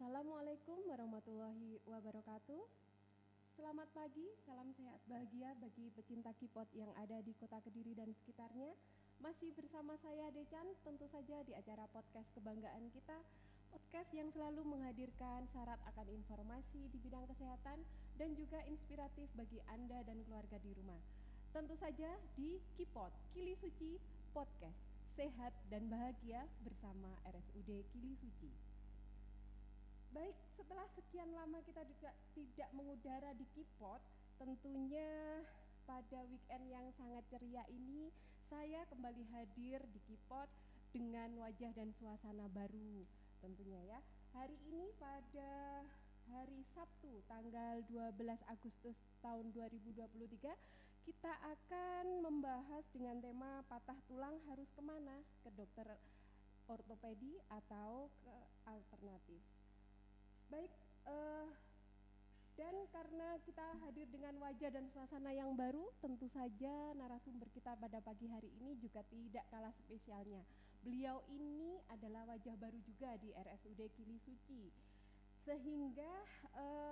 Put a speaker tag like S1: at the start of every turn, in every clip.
S1: Assalamualaikum warahmatullahi wabarakatuh. Selamat pagi, salam sehat bahagia bagi pecinta K-pop yang ada di Kota Kediri dan sekitarnya. Masih bersama saya Decan, tentu saja di acara podcast kebanggaan kita. Podcast yang selalu menghadirkan syarat akan informasi di bidang kesehatan dan juga inspiratif bagi Anda dan keluarga di rumah. Tentu saja di K-pop, Kili Suci Podcast. Sehat dan bahagia bersama RSUD Kili Suci. Baik, setelah sekian lama kita tidak mengudara di K-pop, tentunya pada weekend yang sangat ceria ini saya kembali hadir di K-pop dengan wajah dan suasana baru tentunya ya. Hari ini pada hari Sabtu tanggal 12 Agustus tahun 2023 kita akan membahas dengan tema patah tulang harus kemana? Ke dokter ortopedi atau ke alternatif. Baik, dan karena kita hadir dengan wajah dan suasana yang baru, tentu saja narasumber kita pada pagi hari ini juga tidak kalah spesialnya. Beliau ini adalah wajah baru juga di RSUD Kili Suci, sehingga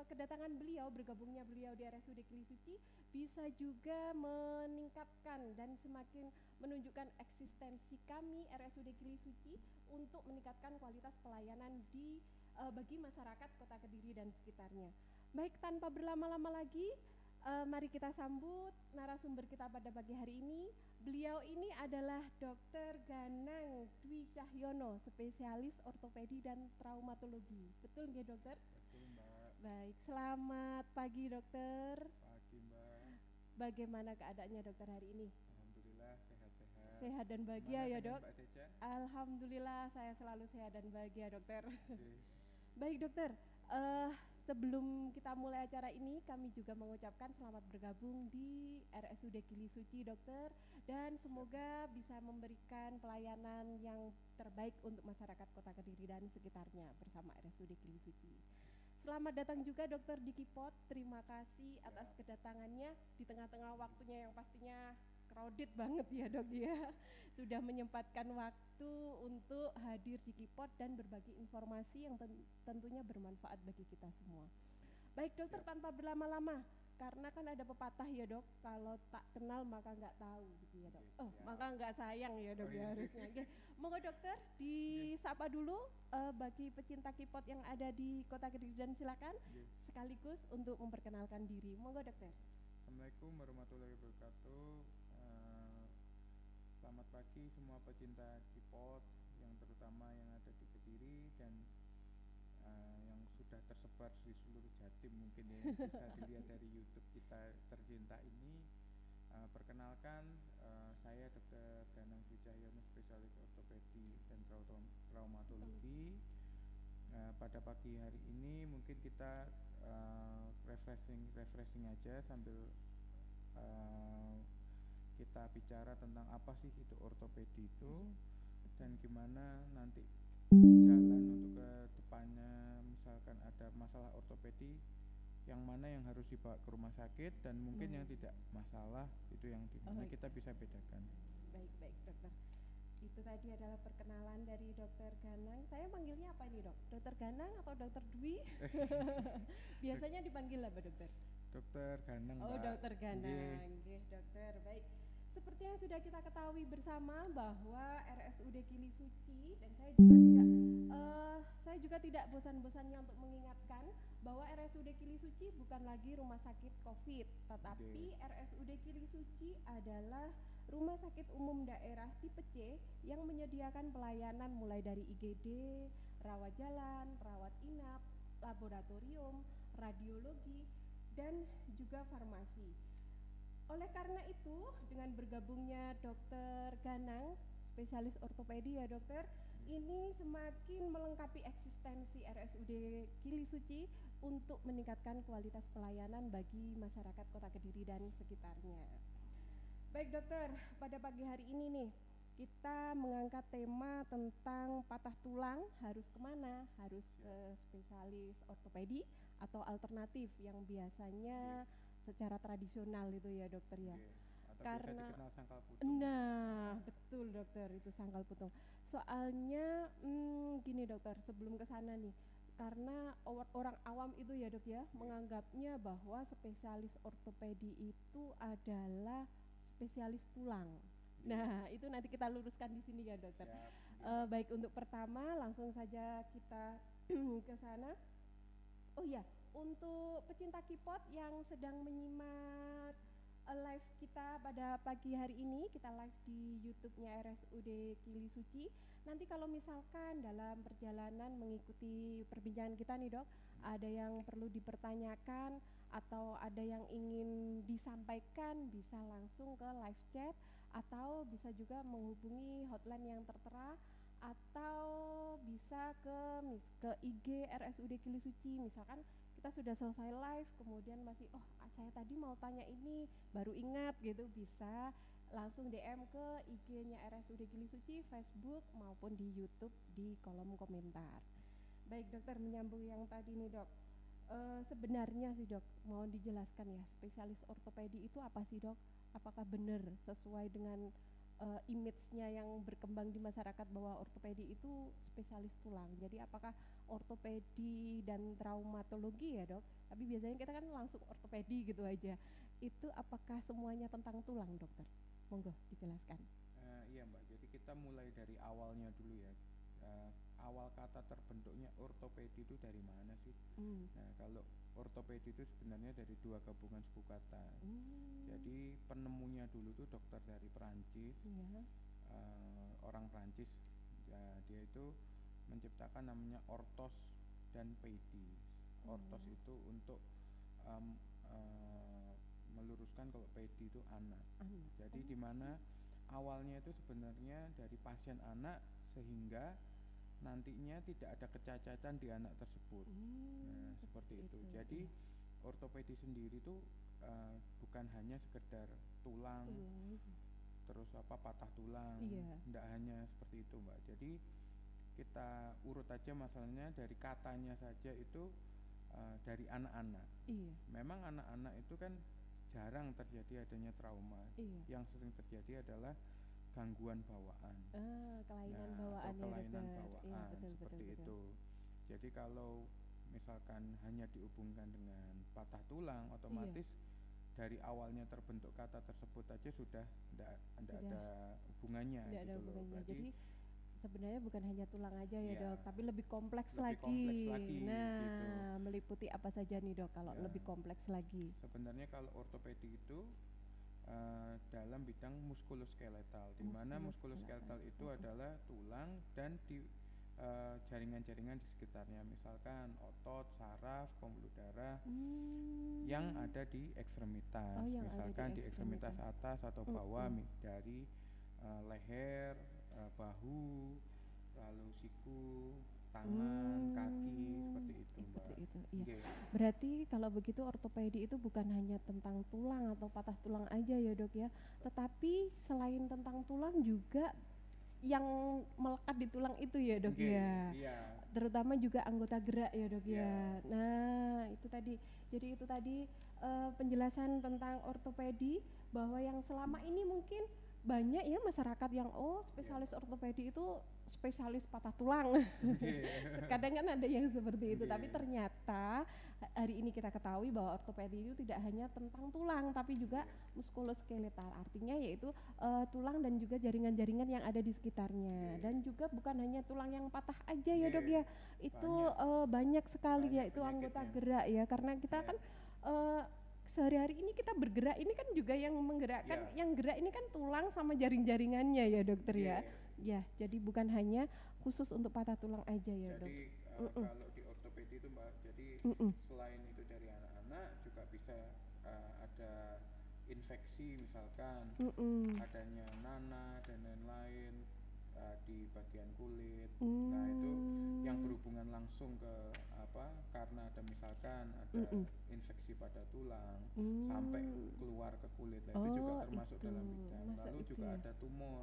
S1: kedatangan beliau, bergabungnya beliau di RSUD Kili Suci bisa juga meningkatkan dan semakin menunjukkan eksistensi kami RSUD Kili Suci untuk meningkatkan kualitas pelayanan bagi masyarakat Kota Kediri dan sekitarnya. Baik, tanpa berlama-lama lagi, mari kita sambut narasumber kita pada pagi hari ini. Beliau ini adalah Dr. Ganang Dwi Cahyono, spesialis ortopedi dan traumatologi. Betul nggak, dokter?
S2: Betul, Mbak.
S1: Baik, selamat pagi, dokter.
S2: Pagi, Mbak.
S1: Bagaimana keadaannya dokter hari ini?
S2: Alhamdulillah sehat-sehat.
S1: Sehat dan bahagia ya, dok?
S2: Mbak Deca?
S1: Alhamdulillah saya selalu sehat dan bahagia, dokter.
S2: Okay.
S1: Baik, dokter. Sebelum kita mulai acara ini, kami juga mengucapkan selamat bergabung di RSUD Kili Suci, dokter, dan semoga bisa memberikan pelayanan yang terbaik untuk masyarakat Kota Kediri dan sekitarnya bersama RSUD Kili Suci. Selamat datang juga dokter di K-pop. Terima kasih atas kedatangannya di tengah-tengah waktunya yang pastinya crowded banget ya, dok ya. Sudah menyempatkan waktu untuk hadir di K-pop dan berbagi informasi yang tentunya bermanfaat bagi kita semua. Baik, dokter, tanpa berlama-lama, karena kan ada pepatah ya, dok, kalau tak kenal maka nggak tahu gitu ya, dok. Maka nggak sayang ya, dok, ya harusnya. Oke. Monggo dokter disapa dulu bagi pecinta K-pop yang ada di Kota Kediri dan silakan sekaligus untuk memperkenalkan diri. Monggo dokter.
S2: Assalamualaikum warahmatullahi wabarakatuh. Selamat pagi semua pecinta K-pop yang terutama yang ada di Kediri dan yang sudah tersebar di seluruh Jatim mungkin ya, bisa dilihat dari YouTube kita tercinta ini. Perkenalkan, saya Dr. Ganang Dwi Cahyono, spesialis ortopedi dan traumatologi. Pada pagi hari ini mungkin kita refreshing aja sambil kita bicara tentang apa sih itu ortopedi itu dan gimana nanti di jalan untuk ke depannya misalkan ada masalah ortopedi yang mana yang harus dibawa ke rumah sakit dan mungkin yang tidak masalah itu yang dimana kita bisa bedakan.
S1: Baik dokter. Itu tadi adalah perkenalan dari Dokter Ganang. Saya panggilnya apa ini, dok? Dokter Ganang atau Dokter Dwi? Biasanya dipanggil apa, dokter?
S2: Dokter Ganang.
S1: Oh, Dokter Ganang. Nggih, dokter. Baik. Seperti yang sudah kita ketahui bersama bahwa RSUD Kili Suci dan saya juga tidak bosan-bosannya untuk mengingatkan bahwa RSUD Kili Suci bukan lagi rumah sakit COVID, tetapi RSUD Kili Suci adalah rumah sakit umum daerah tipe C yang menyediakan pelayanan mulai dari IGD, rawat jalan, rawat inap, laboratorium, radiologi, dan juga farmasi. Oleh karena itu, dengan bergabungnya Dokter Ganang, spesialis ortopedi ya dokter, ini semakin melengkapi eksistensi RSUD Kili Suci untuk meningkatkan kualitas pelayanan bagi masyarakat Kota Kediri dan sekitarnya. Baik dokter, pada pagi hari ini nih, kita mengangkat tema tentang patah tulang harus kemana? Harus ke spesialis ortopedi atau alternatif yang biasanya secara tradisional itu ya dokter ya.
S2: Karena dikenal sangkal putung.
S1: Nah, betul dokter, itu sangkal putung. Soalnya gini dokter, sebelum ke sana nih, karena orang awam itu ya dok ya menganggapnya bahwa spesialis ortopedi itu adalah spesialis tulang. Nah itu nanti kita luruskan di sini ya dokter. Baik, untuk pertama langsung saja kita ke sana. Oh ya, untuk pecinta K-pop yang sedang menyimak live kita pada pagi hari ini, kita live di YouTube-nya RSUD Kili Suci. Nanti kalau misalkan dalam perjalanan mengikuti perbincangan kita nih dok, ada yang perlu dipertanyakan atau ada yang ingin disampaikan, bisa langsung ke live chat atau bisa juga menghubungi hotline yang tertera atau bisa ke IG RSUD Kili Suci. Misalkan kita sudah selesai live kemudian masih saya tadi mau tanya ini baru ingat gitu, bisa langsung DM ke IG-nya RSUD Kili Suci, Facebook maupun di YouTube di kolom komentar. Baik dokter, menyambung yang tadi nih dok, sebenarnya sih dok mau dijelaskan ya, spesialis ortopedi itu apa sih dok? Apakah benar sesuai dengan image-nya yang berkembang di masyarakat bahwa ortopedi itu spesialis tulang? Jadi apakah ortopedi dan traumatologi ya dok? Tapi biasanya kita kan langsung ortopedi gitu aja. Itu apakah semuanya tentang tulang dokter? Monggo dijelaskan.
S2: Iya mbak, jadi kita mulai dari awalnya dulu ya. Awal kata terbentuknya ortopedi itu dari mana sih? Nah kalau ortopedi itu sebenarnya dari dua gabungan suku kata. Jadi penemunya dulu tuh dokter dari Perancis, orang Perancis. Ya, dia itu menciptakan namanya ortos dan pedi. Ortos itu untuk meluruskan kalau pedi itu anak. Jadi di mana awalnya itu sebenarnya dari pasien anak sehingga nantinya tidak ada kecacatan di anak tersebut. Nah seperti itu. Jadi ortopedi sendiri itu bukan hanya sekedar tulang, terus patah tulang, tidak hanya seperti itu mbak. Jadi kita urut aja masalahnya dari katanya saja itu dari anak-anak. Memang anak-anak itu kan jarang terjadi adanya trauma. Yang sering terjadi adalah gangguan bawaan,
S1: kelainan bawaan,
S2: atau kelainan bawaan,
S1: ya, betul,
S2: seperti
S1: betul.
S2: itu. Jadi kalau misalkan hanya dihubungkan dengan patah tulang, otomatis dari awalnya terbentuk kata tersebut aja sudah tidak ada hubungannya.
S1: Tidak ada
S2: gitu
S1: hubungannya.
S2: Berarti,
S1: jadi sebenarnya bukan hanya tulang aja ya dok, tapi lebih kompleks
S2: lagi.
S1: Nah
S2: gitu.
S1: meliputi apa saja nih dok kalau lebih kompleks lagi?
S2: Sebenarnya kalau ortopedi itu dalam bidang muskuloskeletal, di mana muskuloskeletal itu adalah tulang dan di jaringan-jaringan di sekitarnya, misalkan otot, saraf, pembuluh darah yang ada di ekstremitas, misalkan di ekstremitas atas atau bawah, dari leher, bahu, lalu siku, tangan, kaki, seperti itu mbak.
S1: Iya. Berarti kalau begitu ortopedi itu bukan hanya tentang tulang atau patah tulang aja ya dok ya, tetapi selain tentang tulang juga yang melekat di tulang itu ya dok ya. Terutama juga anggota gerak ya dok ya. Nah itu tadi, jadi itu tadi penjelasan tentang ortopedi, bahwa yang selama ini mungkin banyak ya masyarakat yang spesialis ortopedi itu spesialis patah tulang. Kadang kan ada yang seperti itu, tapi ternyata hari ini kita ketahui bahwa ortopedi itu tidak hanya tentang tulang tapi juga muskuloskeletal, artinya yaitu tulang dan juga jaringan-jaringan yang ada di sekitarnya. Dan juga bukan hanya tulang yang patah aja ya dok ya, itu banyak sekali ya itu anggota gerak ya, karena kita kan sehari-hari ini kita bergerak ini kan juga yang menggerakkan, yang gerak ini kan tulang sama jaring-jaringannya ya dokter ya. Ya, jadi bukan hanya khusus untuk patah tulang aja ya dok.
S2: Jadi kalau di ortopedi itu mbak, jadi selain itu dari anak-anak juga bisa ada infeksi, misalkan adanya nanah dan lain-lain di bagian kulit. Nah itu yang berhubungan langsung ke karena ada misalkan ada infeksi pada tulang sampai keluar ke kulit, itu juga termasuk dalam bidang. Lalu juga ada tumor.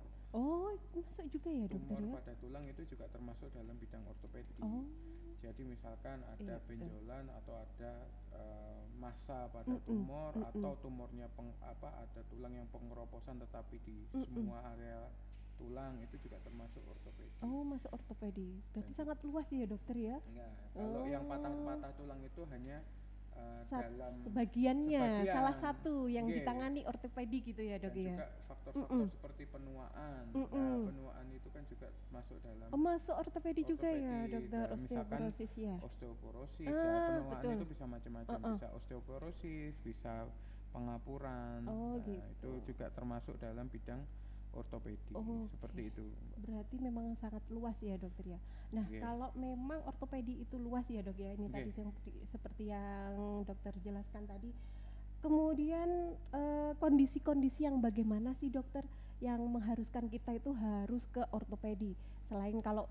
S1: Masuk juga ya dokter
S2: tumor
S1: ya?
S2: pada tulang itu juga termasuk dalam bidang ortopedi. Jadi misalkan ada benjolan atau ada massa pada tumor, atau tumornya ada tulang yang pengeroposan tetapi di semua area tulang itu juga termasuk ortopedi.
S1: Oh, masuk ortopedi. Berarti
S2: Dan
S1: sangat luas ya dokter ya?
S2: enggak, kalau yang
S1: Oh,
S2: patah tulang itu hanya dalam
S1: sebagiannya, salah
S2: sebagian,
S1: satu yang
S2: nggih.
S1: ditangani ortopedi gitu ya
S2: Dan
S1: dok ya?
S2: juga faktor-faktor
S1: Mm-mm.
S2: seperti penuaan. Nah,
S1: Mm-mm.
S2: penuaan itu kan juga masuk dalam
S1: Oh, masuk ortopedi juga ya
S2: ortopedi.
S1: dokter,
S2: Dan misalkan
S1: osteoporosis ya?
S2: osteoporosis, ya penuaan
S1: Betul.
S2: itu bisa macam-macam,
S1: Uh-uh.
S2: bisa osteoporosis, bisa pengapuran.
S1: Oh
S2: Nah, itu
S1: gitu.
S2: juga termasuk dalam bidang ortopedi, seperti
S1: Oke.
S2: itu.
S1: Berarti memang sangat luas ya dokter ya. Nah,
S2: Nggih.
S1: kalau memang ortopedi itu luas ya dok ya, ini
S2: Nggih.
S1: tadi seperti yang dokter jelaskan tadi. Kemudian kondisi-kondisi yang bagaimana sih dokter yang mengharuskan kita itu harus ke ortopedi? Selain kalau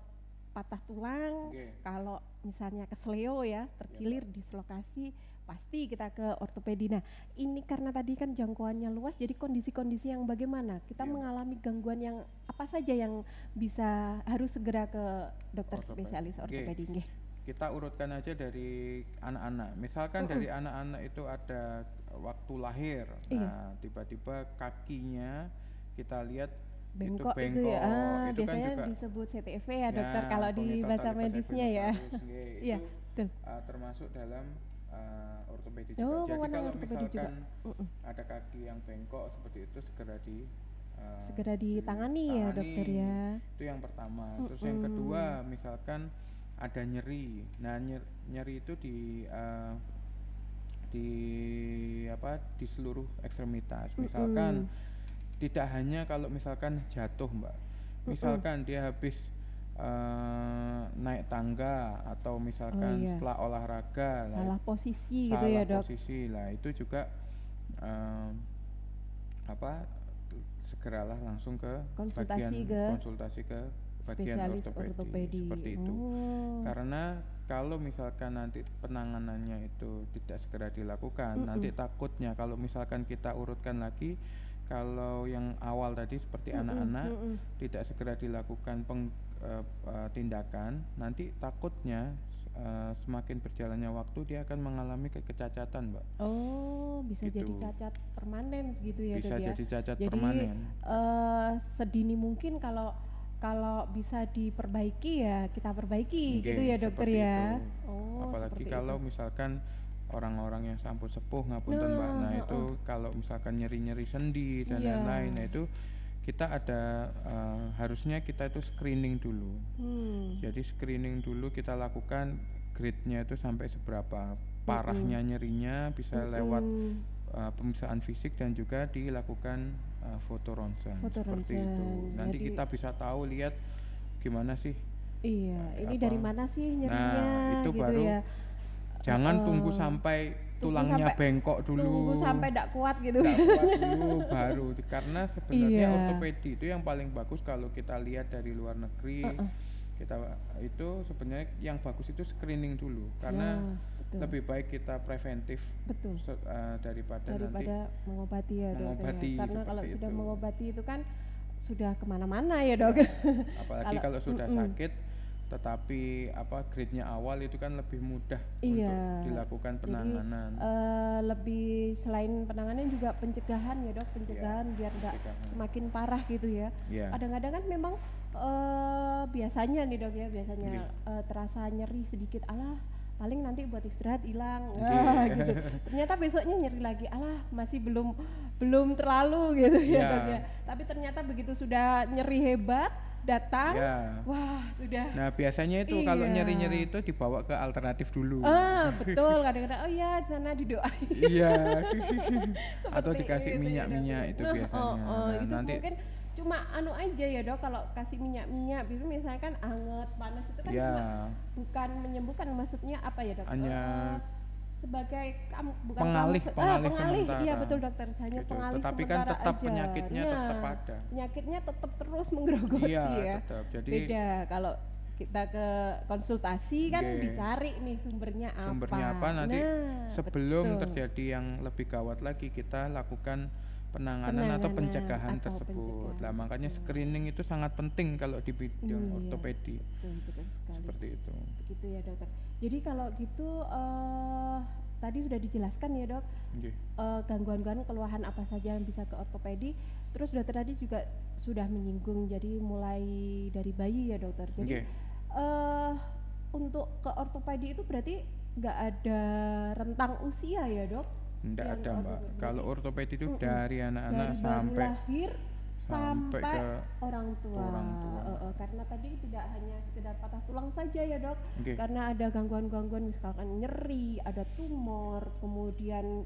S1: patah tulang,
S2: Nggih.
S1: kalau misalnya kesleo ya, terkilir
S2: Pak.
S1: dislokasi, pasti kita ke ortopedi. Nah, ini karena tadi kan jangkauannya luas, jadi kondisi-kondisi yang bagaimana? Kita
S2: Iya, Mbak.
S1: mengalami gangguan yang apa saja yang bisa harus segera ke dokter
S2: Ortopedi.
S1: spesialis
S2: Nggih.
S1: ortopedi nggih.
S2: Kita urutkan aja dari anak-anak. Misalkan dari anak-anak itu ada waktu lahir.
S1: Iya.
S2: Nah, tiba-tiba kakinya kita lihat
S1: Bengkok
S2: itu
S1: itu
S2: bengkok.
S1: ya.
S2: Itu kan
S1: Biasanya
S2: juga
S1: disebut CTV ya dokter kalau di
S2: congenital
S1: bahasa
S2: tali
S1: medisnya ya.
S2: parus, nggih.
S1: Iya,
S2: Itu
S1: betul.
S2: termasuk dalam ortopedi juga.
S1: Oh,
S2: Jadi
S1: pewarnaan
S2: kalau
S1: ortopedi juga.
S2: misalkan ada kaki yang bengkok seperti itu
S1: Segera ditangani ya dokter ya.
S2: itu yang pertama. Terus yang kedua, misalkan ada nyeri. Nah, nyeri itu di di seluruh ekstremitas. Misalkan tidak hanya kalau misalkan jatuh, Mbak. Misalkan dia habis naik tangga atau misalkan
S1: iya.
S2: setelah olahraga
S1: Salah posisi gitu
S2: salah
S1: ya dok.
S2: posisi lah, itu juga segeralah langsung ke
S1: Konsultasi
S2: konsultasi ke bagian
S1: spesialis ortopedi.
S2: seperti itu.
S1: Oh.
S2: Karena kalau misalkan nanti penanganannya itu tidak segera dilakukan, nanti takutnya kalau misalkan kita urutkan lagi, kalau yang awal tadi seperti anak-anak tidak segera dilakukan tindakan, nanti takutnya semakin berjalannya waktu dia akan mengalami kecacatan, Mbak.
S1: Oh, bisa
S2: Gitu.
S1: jadi cacat permanen gitu ya
S2: Bisa
S1: dok ya.
S2: jadi cacat
S1: Jadi
S2: permanen.
S1: sedini mungkin kalau bisa diperbaiki ya kita perbaiki
S2: Nggih,
S1: gitu ya dokter
S2: seperti
S1: ya.
S2: itu.
S1: Oh,
S2: Apalagi
S1: seperti
S2: kalau
S1: itu.
S2: misalkan orang-orang yang sampun sepuh, ngapunten Mbak. Nah, itu kalau misalkan nyeri-nyeri sendi dan
S1: Iya.
S2: lain-lain, nah itu kita ada harusnya kita itu screening dulu. Jadi screening dulu kita lakukan grade-nya itu sampai seberapa parahnya nyerinya, bisa lewat pemeriksaan fisik dan juga dilakukan foto ronsen seperti itu. Nanti
S1: Jadi-
S2: kita bisa tahu lihat gimana sih.
S1: Iya, ini
S2: apa?
S1: dari mana sih nyerinya
S2: Nah, itu
S1: gitu
S2: baru
S1: ya.
S2: jangan tunggu sampai tulangnya
S1: sampai-
S2: bengkok dulu.
S1: Tunggu sampai tidak kuat gitu.
S2: Nggak kuat dulu baru, karena sebenarnya
S1: Iya.
S2: ortopedi itu yang paling bagus kalau kita lihat dari luar negeri. Kita itu sebenarnya yang bagus itu screening dulu, karena
S1: Ya, betul.
S2: lebih baik kita preventif
S1: Betul.
S2: daripada nanti
S1: Daripada mengobati ya dokter
S2: mengobati
S1: ya. Karena kalau
S2: seperti
S1: sudah
S2: itu.
S1: mengobati itu kan sudah kemana-mana ya dok.
S2: apalagi kalau sudah sakit tetapi grade-nya awal itu kan lebih mudah untuk
S1: Iya.
S2: dilakukan penanganan.
S1: Lebih selain penanganan juga pencegahan ya dok, pencegahan biar nggak
S2: pencegahan.
S1: semakin parah gitu ya.
S2: Iya.
S1: Kadang-kadang kan memang biasanya nih dok ya, biasanya terasa nyeri sedikit, alah paling nanti buat istirahat hilang, gitu. Ternyata besoknya nyeri lagi, alah masih belum terlalu gitu ya dok ya. Tapi ternyata begitu sudah nyeri hebat datang, wah sudah.
S2: Nah biasanya itu kalau nyeri-nyeri itu dibawa ke alternatif dulu.
S1: Betul, kadang-kadang oh ya di sana didoain.
S2: Iya. Atau
S1: Seperti
S2: dikasih
S1: itu ya,
S2: minyak-minyak
S1: dok.
S2: itu biasanya. Nah,
S1: Itu
S2: nanti
S1: mungkin cuma aja ya dok, kalau kasih minyak-minyak itu misalkan anget panas itu kan cuma bukan menyembuhkan, maksudnya apa ya dok?
S2: Hanya
S1: sebagai bukan
S2: pengalih sementara.
S1: Iya betul dokter, hanya
S2: gitu.
S1: pengalih
S2: Tetapi
S1: sementara
S2: kan tetap
S1: aja.
S2: penyakitnya tetap ada.
S1: Penyakitnya tetap terus menggerogoti
S2: Iya,
S1: ya.
S2: tetap. Jadi
S1: beda kalau kita ke konsultasi kan dicari nih sumbernya apa.
S2: Nanti sebelum
S1: betul.
S2: terjadi yang lebih gawat lagi kita lakukan penanganan atau pencegahan tersebut. Nah, makanya screening itu sangat penting kalau di bidang ortopedi.
S1: Betul sekali.
S2: Seperti itu.
S1: Begitu ya dokter. Jadi kalau gitu tadi sudah dijelaskan ya dok,
S2: Nggih.
S1: gangguan-gangguan keluhan apa saja yang bisa ke ortopedi. Terus dokter tadi juga sudah menyinggung jadi mulai dari bayi ya dokter. Jadi
S2: Nggih.
S1: untuk ke ortopedi itu berarti nggak ada rentang usia ya dok?
S2: Nggak
S1: Yang
S2: ada
S1: ke
S2: Mbak.
S1: ortopedi.
S2: Kalau ortopedi itu
S1: Mm-mm.
S2: dari anak-anak
S1: Dari baru
S2: sampai
S1: lahir
S2: sampai
S1: sampai
S2: ke
S1: orang tua.
S2: orang tua.
S1: Karena tadi tidak hanya sekedar patah tulang saja ya dok,
S2: Nggih.
S1: karena ada gangguan-gangguan misalkan nyeri, ada tumor, kemudian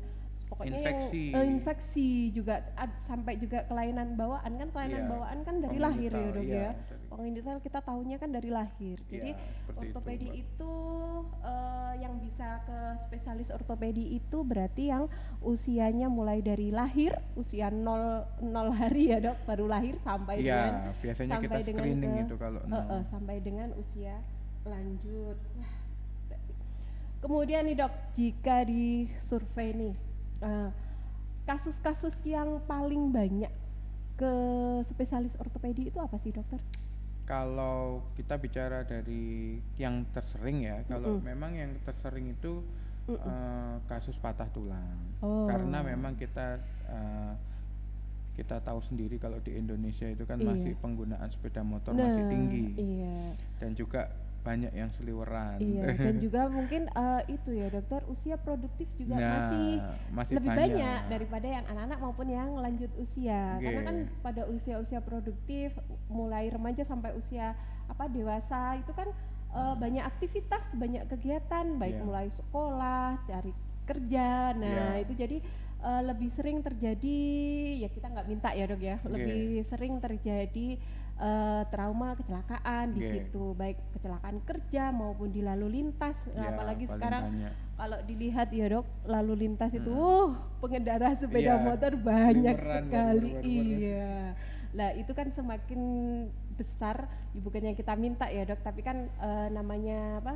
S1: pokoknya
S2: Infeksi.
S1: yang infeksi juga sampai juga kelainan bawaan kan, kelainan
S2: Iya,
S1: bawaan kan dari lahir ya
S2: Congenital,
S1: dok
S2: iya,
S1: ya.
S2: dari-
S1: Congenital kita tahunya kan dari lahir. Jadi
S2: Iya, seperti
S1: ortopedi
S2: Mbak.
S1: itu yang bisa ke spesialis ortopedi itu berarti yang usianya mulai dari lahir, usia 0 hari ya dok, baru lahir sampai dengan
S2: Iya, biasanya kita
S1: sampai dengan
S2: screening
S1: ke-
S2: itu kalau
S1: sampai dengan usia lanjut. Wah, kemudian nih dok, jika di survei nih kasus-kasus yang paling banyak ke spesialis ortopedi itu apa sih dokter?
S2: Kalau kita bicara dari yang tersering ya, kalau memang yang tersering itu kasus patah tulang.
S1: Oh.
S2: Karena memang kita tahu sendiri kalau di Indonesia itu kan
S1: Iya.
S2: masih penggunaan sepeda motor masih tinggi.
S1: Iya.
S2: Dan juga banyak yang seliweran.
S1: Iya, dan juga mungkin itu ya dokter, usia produktif juga
S2: Nah, masih
S1: lebih
S2: banyak.
S1: banyak daripada yang anak-anak maupun yang lanjut usia. Karena kan
S2: Oke.
S1: pada usia-usia produktif mulai remaja sampai usia dewasa itu kan banyak aktivitas, banyak kegiatan, baik
S2: Iya.
S1: mulai sekolah, cari kerja. Nah,
S2: Iya.
S1: itu jadi lebih sering terjadi, ya kita nggak minta ya dok ya,
S2: Oke.
S1: lebih sering terjadi trauma kecelakaan di
S2: Oke.
S1: situ, baik kecelakaan kerja maupun di lalu lintas. Nah,
S2: Ya,
S1: apalagi
S2: paling
S1: sekarang
S2: banyak.
S1: kalau dilihat ya dok, lalu lintas itu pengendara sepeda
S2: Iya,
S1: motor banyak
S2: seliweran,
S1: sekali.
S2: baru-baru.
S1: Iya. Nah itu kan semakin besar, bukannya kita minta ya dok, tapi kan namanya apa,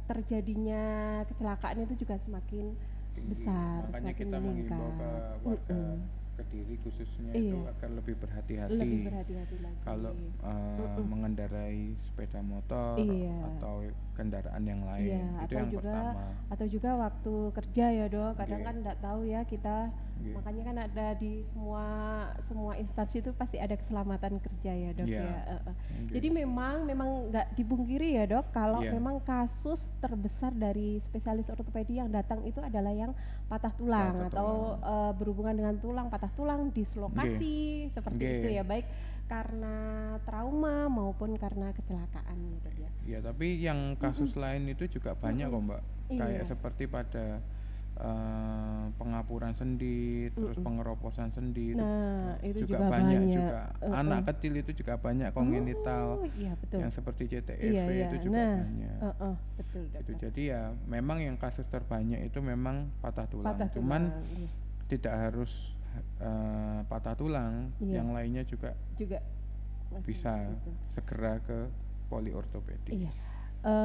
S1: terjadinya kecelakaan itu juga semakin
S2: Tinggi.
S1: besar,
S2: Makanya
S1: semakin
S2: kita
S1: meningkat.
S2: menghimbau ke warga Kediri khususnya
S1: Iya.
S2: itu agar lebih berhati-hati.
S1: Lebih berhati-hati lagi.
S2: Kalau mengendarai sepeda motor
S1: Iya.
S2: atau kendaraan yang lain,
S1: Iya,
S2: itu
S1: atau
S2: yang
S1: juga
S2: pertama.
S1: atau juga waktu kerja ya dok, kadang
S2: Oke.
S1: kan nggak tahu ya kita,
S2: Oke.
S1: makanya kan ada di semua instansi itu pasti ada keselamatan kerja ya dok
S2: Iya.
S1: ya.
S2: Oke.
S1: Jadi memang nggak dipungkiri ya dok, kalau
S2: Iya.
S1: memang kasus terbesar dari spesialis ortopedi yang datang itu adalah yang patah tulang
S2: Patah
S1: atau berhubungan dengan tulang, patah tulang, dislokasi seperti
S2: Oke.
S1: itu ya, baik karena trauma maupun karena kecelakaan ya dok ya.
S2: Ya, tapi yang kasus lain itu juga banyak kok Mbak. Kayak
S1: Iya.
S2: seperti pada pengapuran sendi, terus pengeroposan sendi
S1: Nah, itu
S2: juga
S1: juga
S2: banyak
S1: banyak.
S2: juga. Anak kecil itu juga banyak kongenital
S1: Oh, iya betul.
S2: yang seperti CTEV
S1: Iya, iya.
S2: itu juga
S1: Nah,
S2: banyak.
S1: betul
S2: Gitu.
S1: dokter.
S2: Jadi ya memang yang kasus terbanyak itu memang patah tulang.
S1: Patah
S2: Cuman
S1: tulang, iya.
S2: tidak harus patah tulang,
S1: Iya.
S2: yang lainnya juga
S1: juga masih
S2: bisa
S1: gitu.
S2: segera ke poliortopedi.
S1: Iya.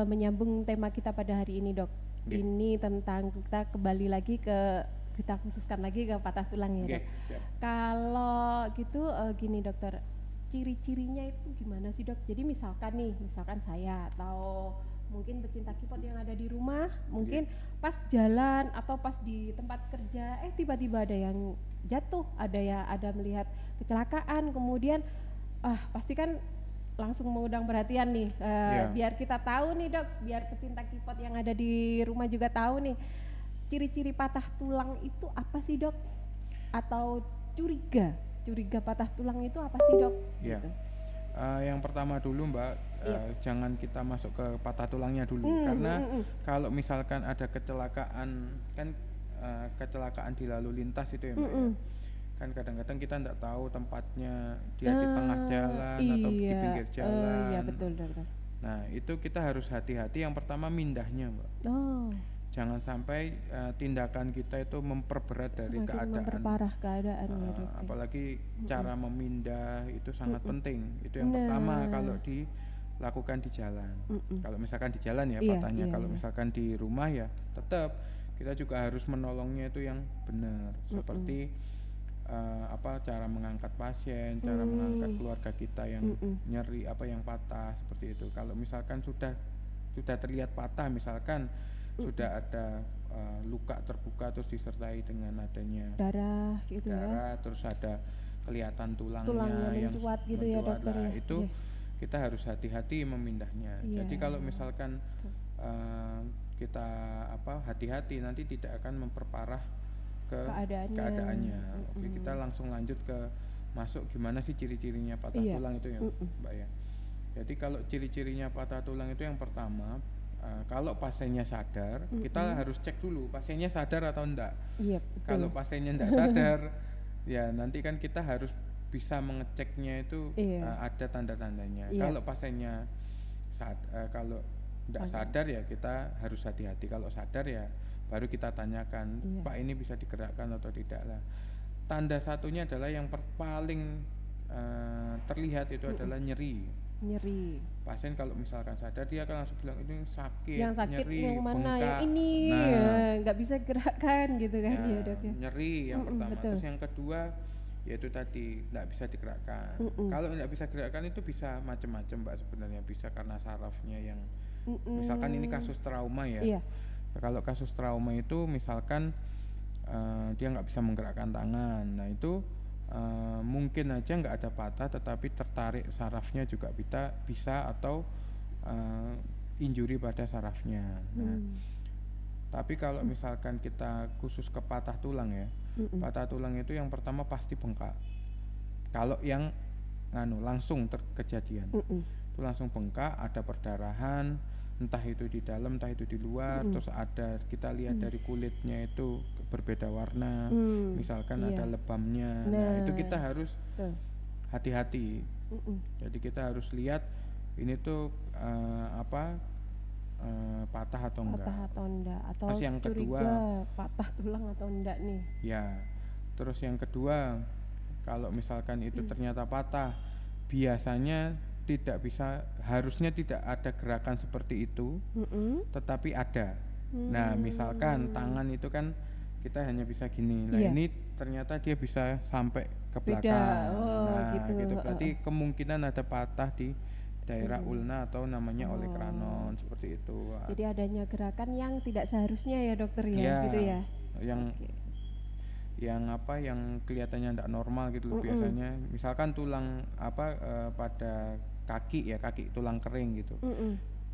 S1: Menyambung tema kita pada hari ini dok.
S2: Oke.
S1: Ini tentang kita kembali lagi kita khususkan lagi ke patah tulang ya
S2: Oke,
S1: dok.
S2: siap.
S1: Kalau gitu gini dokter, ciri-cirinya itu gimana sih dok? Jadi misalkan saya atau mungkin pecinta keyboard yang ada di rumah, mungkin pas jalan atau pas di tempat kerja, tiba-tiba ada yang jatuh, ada melihat kecelakaan, kemudian pasti kan langsung mengundang perhatian nih,
S2: Iya.
S1: biar kita tahu nih dok, biar pecinta keyboard yang ada di rumah juga tahu nih, ciri-ciri patah tulang itu apa sih dok? Atau curiga patah tulang itu apa sih dok?
S2: Iya.
S1: Gitu.
S2: Yang pertama dulu Mbak,
S1: Iya.
S2: jangan kita masuk ke patah tulangnya dulu, karena kalau misalkan ada kecelakaan kan kecelakaan di lalu lintas itu ya Mbak, ya. Kan kadang-kadang kita tidak tahu tempatnya, dia di tengah jalan atau di
S1: Iya.
S2: pinggir jalan.
S1: Iya betul dokter.
S2: Nah itu kita harus hati-hati. Yang pertama mindahnya Mbak,
S1: Oh,
S2: jangan sampai tindakan kita itu memperberat dari
S1: semakin
S2: keadaan.
S1: memperparah keadaan ya dok.
S2: Apalagi cara memindah itu sangat penting. Itu yang
S1: Nah.
S2: pertama kalau dilakukan di jalan. Kalau misalkan di jalan ya
S1: Iya,
S2: patahnya.
S1: iya,
S2: Kalau
S1: iya.
S2: misalkan di rumah ya tetap kita juga harus menolongnya itu yang benar. Seperti cara mengangkat pasien, cara mengangkat keluarga kita yang nyeri, yang patah seperti itu. Kalau misalkan sudah terlihat patah, misalkan sudah ada luka terbuka terus disertai dengan adanya
S1: darah gitu ya.
S2: darah, terus ada kelihatan tulangnya yang
S1: mencuat gitu ya
S2: mencuat.
S1: dokter
S2: Nah,
S1: ya.
S2: itu kita harus hati-hati memindahnya.
S1: Iya.
S2: Jadi kalau misalkan kita hati-hati, nanti tidak akan memperparah keadaannya. Oke, kita langsung lanjut ke masuk gimana sih ciri-cirinya patah tulang itu ya, Mbak ya. Jadi kalau ciri-cirinya patah tulang itu yang pertama, kalau pasiennya sadar, kita harus cek dulu pasiennya sadar atau enggak.
S1: Iya,
S2: Kalau pasiennya enggak sadar, ya nanti kan kita harus bisa mengeceknya itu ada tanda-tandanya. Kalau pasiennya kalau enggak sadar ya kita harus hati-hati. Kalau sadar ya baru kita tanyakan, Pak ini bisa digerakkan atau tidak lah. Tanda satunya adalah yang paling terlihat itu adalah nyeri. Pasien kalau misalkan sadar dia akan langsung bilang ini sakit,
S1: yang sakit
S2: nyeri,
S1: yang mana,
S2: bengkak.
S1: yang ini nggak bisa gerakkan gitu kan ya dok ya.
S2: Nyeri yang pertama.
S1: Betul.
S2: Terus yang kedua yaitu tadi nggak bisa digerakkan. Kalau nggak bisa gerakkan itu bisa macam-macam Mbak sebenarnya, bisa karena sarafnya yang misalkan ini kasus trauma ya. Kalau kasus trauma itu misalkan dia nggak bisa menggerakkan tangan, nah itu mungkin aja nggak ada patah tetapi tertarik sarafnya juga bisa atau injury pada sarafnya. Nah, tapi kalau misalkan kita khusus ke patah tulang ya, patah tulang itu yang pertama pasti bengkak. Kalau yang langsung kejadian itu langsung bengkak, ada perdarahan, entah itu di dalam entah itu di luar, terus ada kita lihat dari kulitnya itu berbeda warna, misalkan ada lebamnya. Nah itu kita harus hati-hati. Jadi kita harus lihat ini tuh patah atau enggak.
S1: Atau
S2: terus yang
S1: curiga
S2: kedua
S1: patah tulang atau enggak nih.
S2: Ya. Terus yang kedua, kalau misalkan itu ternyata patah, biasanya harusnya tidak ada gerakan seperti itu, tetapi ada. Nah, misalkan tangan itu kan kita hanya bisa gini. Nah, ini ternyata dia bisa sampai ke belakang. Gitu. Berarti kemungkinan ada patah di daerah ulna atau namanya olecranon seperti itu.
S1: Jadi adanya gerakan yang tidak seharusnya ya dokter ya, gitu ya.
S2: Yang kelihatannya tidak normal gitu loh biasanya. Misalkan tulang pada kaki tulang kering gitu.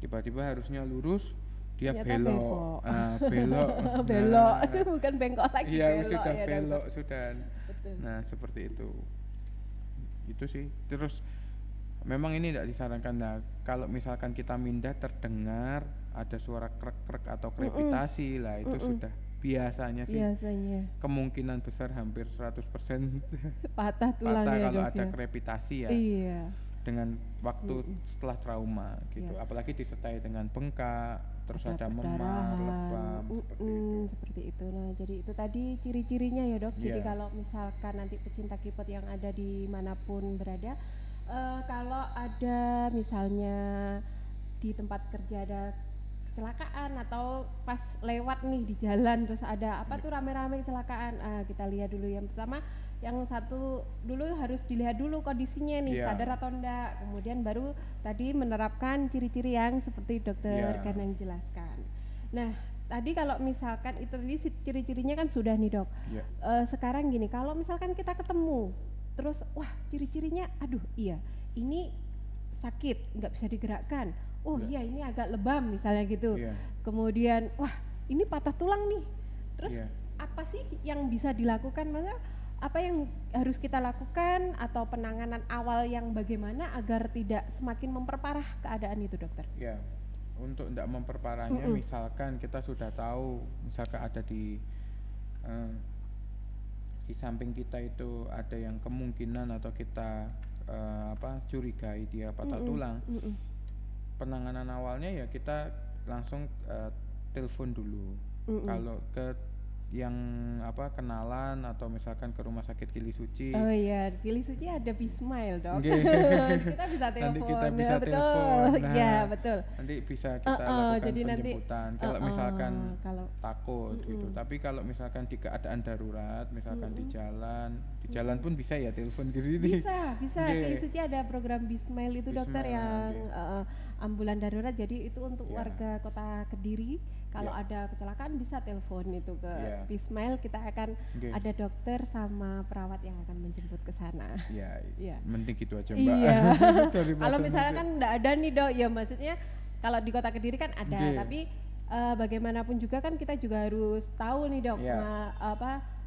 S2: Tiba-tiba harusnya lurus, dia belok.
S1: Belok. Bukan bengkok lagi.
S2: Iya,
S1: belok,
S2: sudah
S1: ya,
S2: belok sudah.
S1: Betul.
S2: Nah, seperti itu. Itu sih. Terus memang ini tidak disarankan. Nah, kalau misalkan kita mindah terdengar ada suara krek-krek atau krepitasi lah, itu sudah biasanya sih kemungkinan besar hampir 100%
S1: patah tulangnya
S2: kalau ada krepitasi ya. Dengan waktu setelah trauma gitu. Apalagi disertai dengan bengkak, terus ada memar, lebam,
S1: seperti itu. Nah, jadi itu tadi ciri-cirinya ya dok. Jadi kalau misalkan nanti pecinta kipot yang ada dimanapun berada, kalau ada misalnya di tempat kerja ada kecelakaan atau pas lewat nih di jalan terus ada tuh rame-rame kecelakaan, kita lihat dulu yang pertama, yang satu dulu harus dilihat dulu kondisinya nih, sadar atau enggak, kemudian baru tadi menerapkan ciri-ciri yang seperti dokter Ganang jelaskan. Nah tadi kalau misalkan itu tadi ciri-cirinya kan sudah nih dok. Sekarang gini, kalau misalkan kita ketemu terus wah ciri-cirinya ini sakit nggak bisa digerakkan, iya ini agak lebam misalnya gitu, kemudian wah ini patah tulang nih, terus apa sih yang bisa dilakukan, maksudnya apa yang harus kita lakukan atau penanganan awal yang bagaimana agar tidak semakin memperparah keadaan itu dokter?
S2: Ya, untuk tidak memperparahnya, misalkan kita sudah tahu misalkan ada di samping kita itu ada yang kemungkinan atau kita curigai dia patah tulang, penanganan awalnya ya kita langsung telepon dulu. Kalau yang kenalan atau misalkan ke rumah sakit Kili Suci.
S1: Oh iya, Kili Suci ada Bismile, Dok.
S2: Nggih.
S1: Kita bisa telepon.
S2: Nanti kita bisa
S1: betul.
S2: telepon. Nah,
S1: Iya, betul.
S2: Nanti bisa kita lakukan
S1: jadi nanti,
S2: penjemputan. Kalau misalkan
S1: kalau
S2: takut gitu. Tapi kalau misalkan di keadaan darurat, misalkan di jalan pun bisa ya telepon ke sini.
S1: bisa.
S2: Nggih.
S1: Kili Suci ada program Bismile itu, dokter,
S2: Bismile,
S1: yang
S2: nggih.
S1: ambulan darurat. Jadi itu untuk
S2: Ya.
S1: warga Kota Kediri. Kalau
S2: Ya.
S1: ada kecelakaan bisa telepon itu ke
S2: Ya.
S1: Bismile. Kita akan
S2: Nggih.
S1: ada dokter sama perawat yang akan menjemput ke sana.
S2: Ya,
S1: Iya.
S2: mending gitu aja Mbak.
S1: Iya.
S2: Daripada
S1: Kalau misalnya
S2: nanti-
S1: kan enggak ada nih, Dok, ya maksudnya kalau di Kota Kediri kan ada,
S2: Nggih.
S1: tapi bagaimanapun juga kan kita juga harus tahu nih, Dok,
S2: Iya.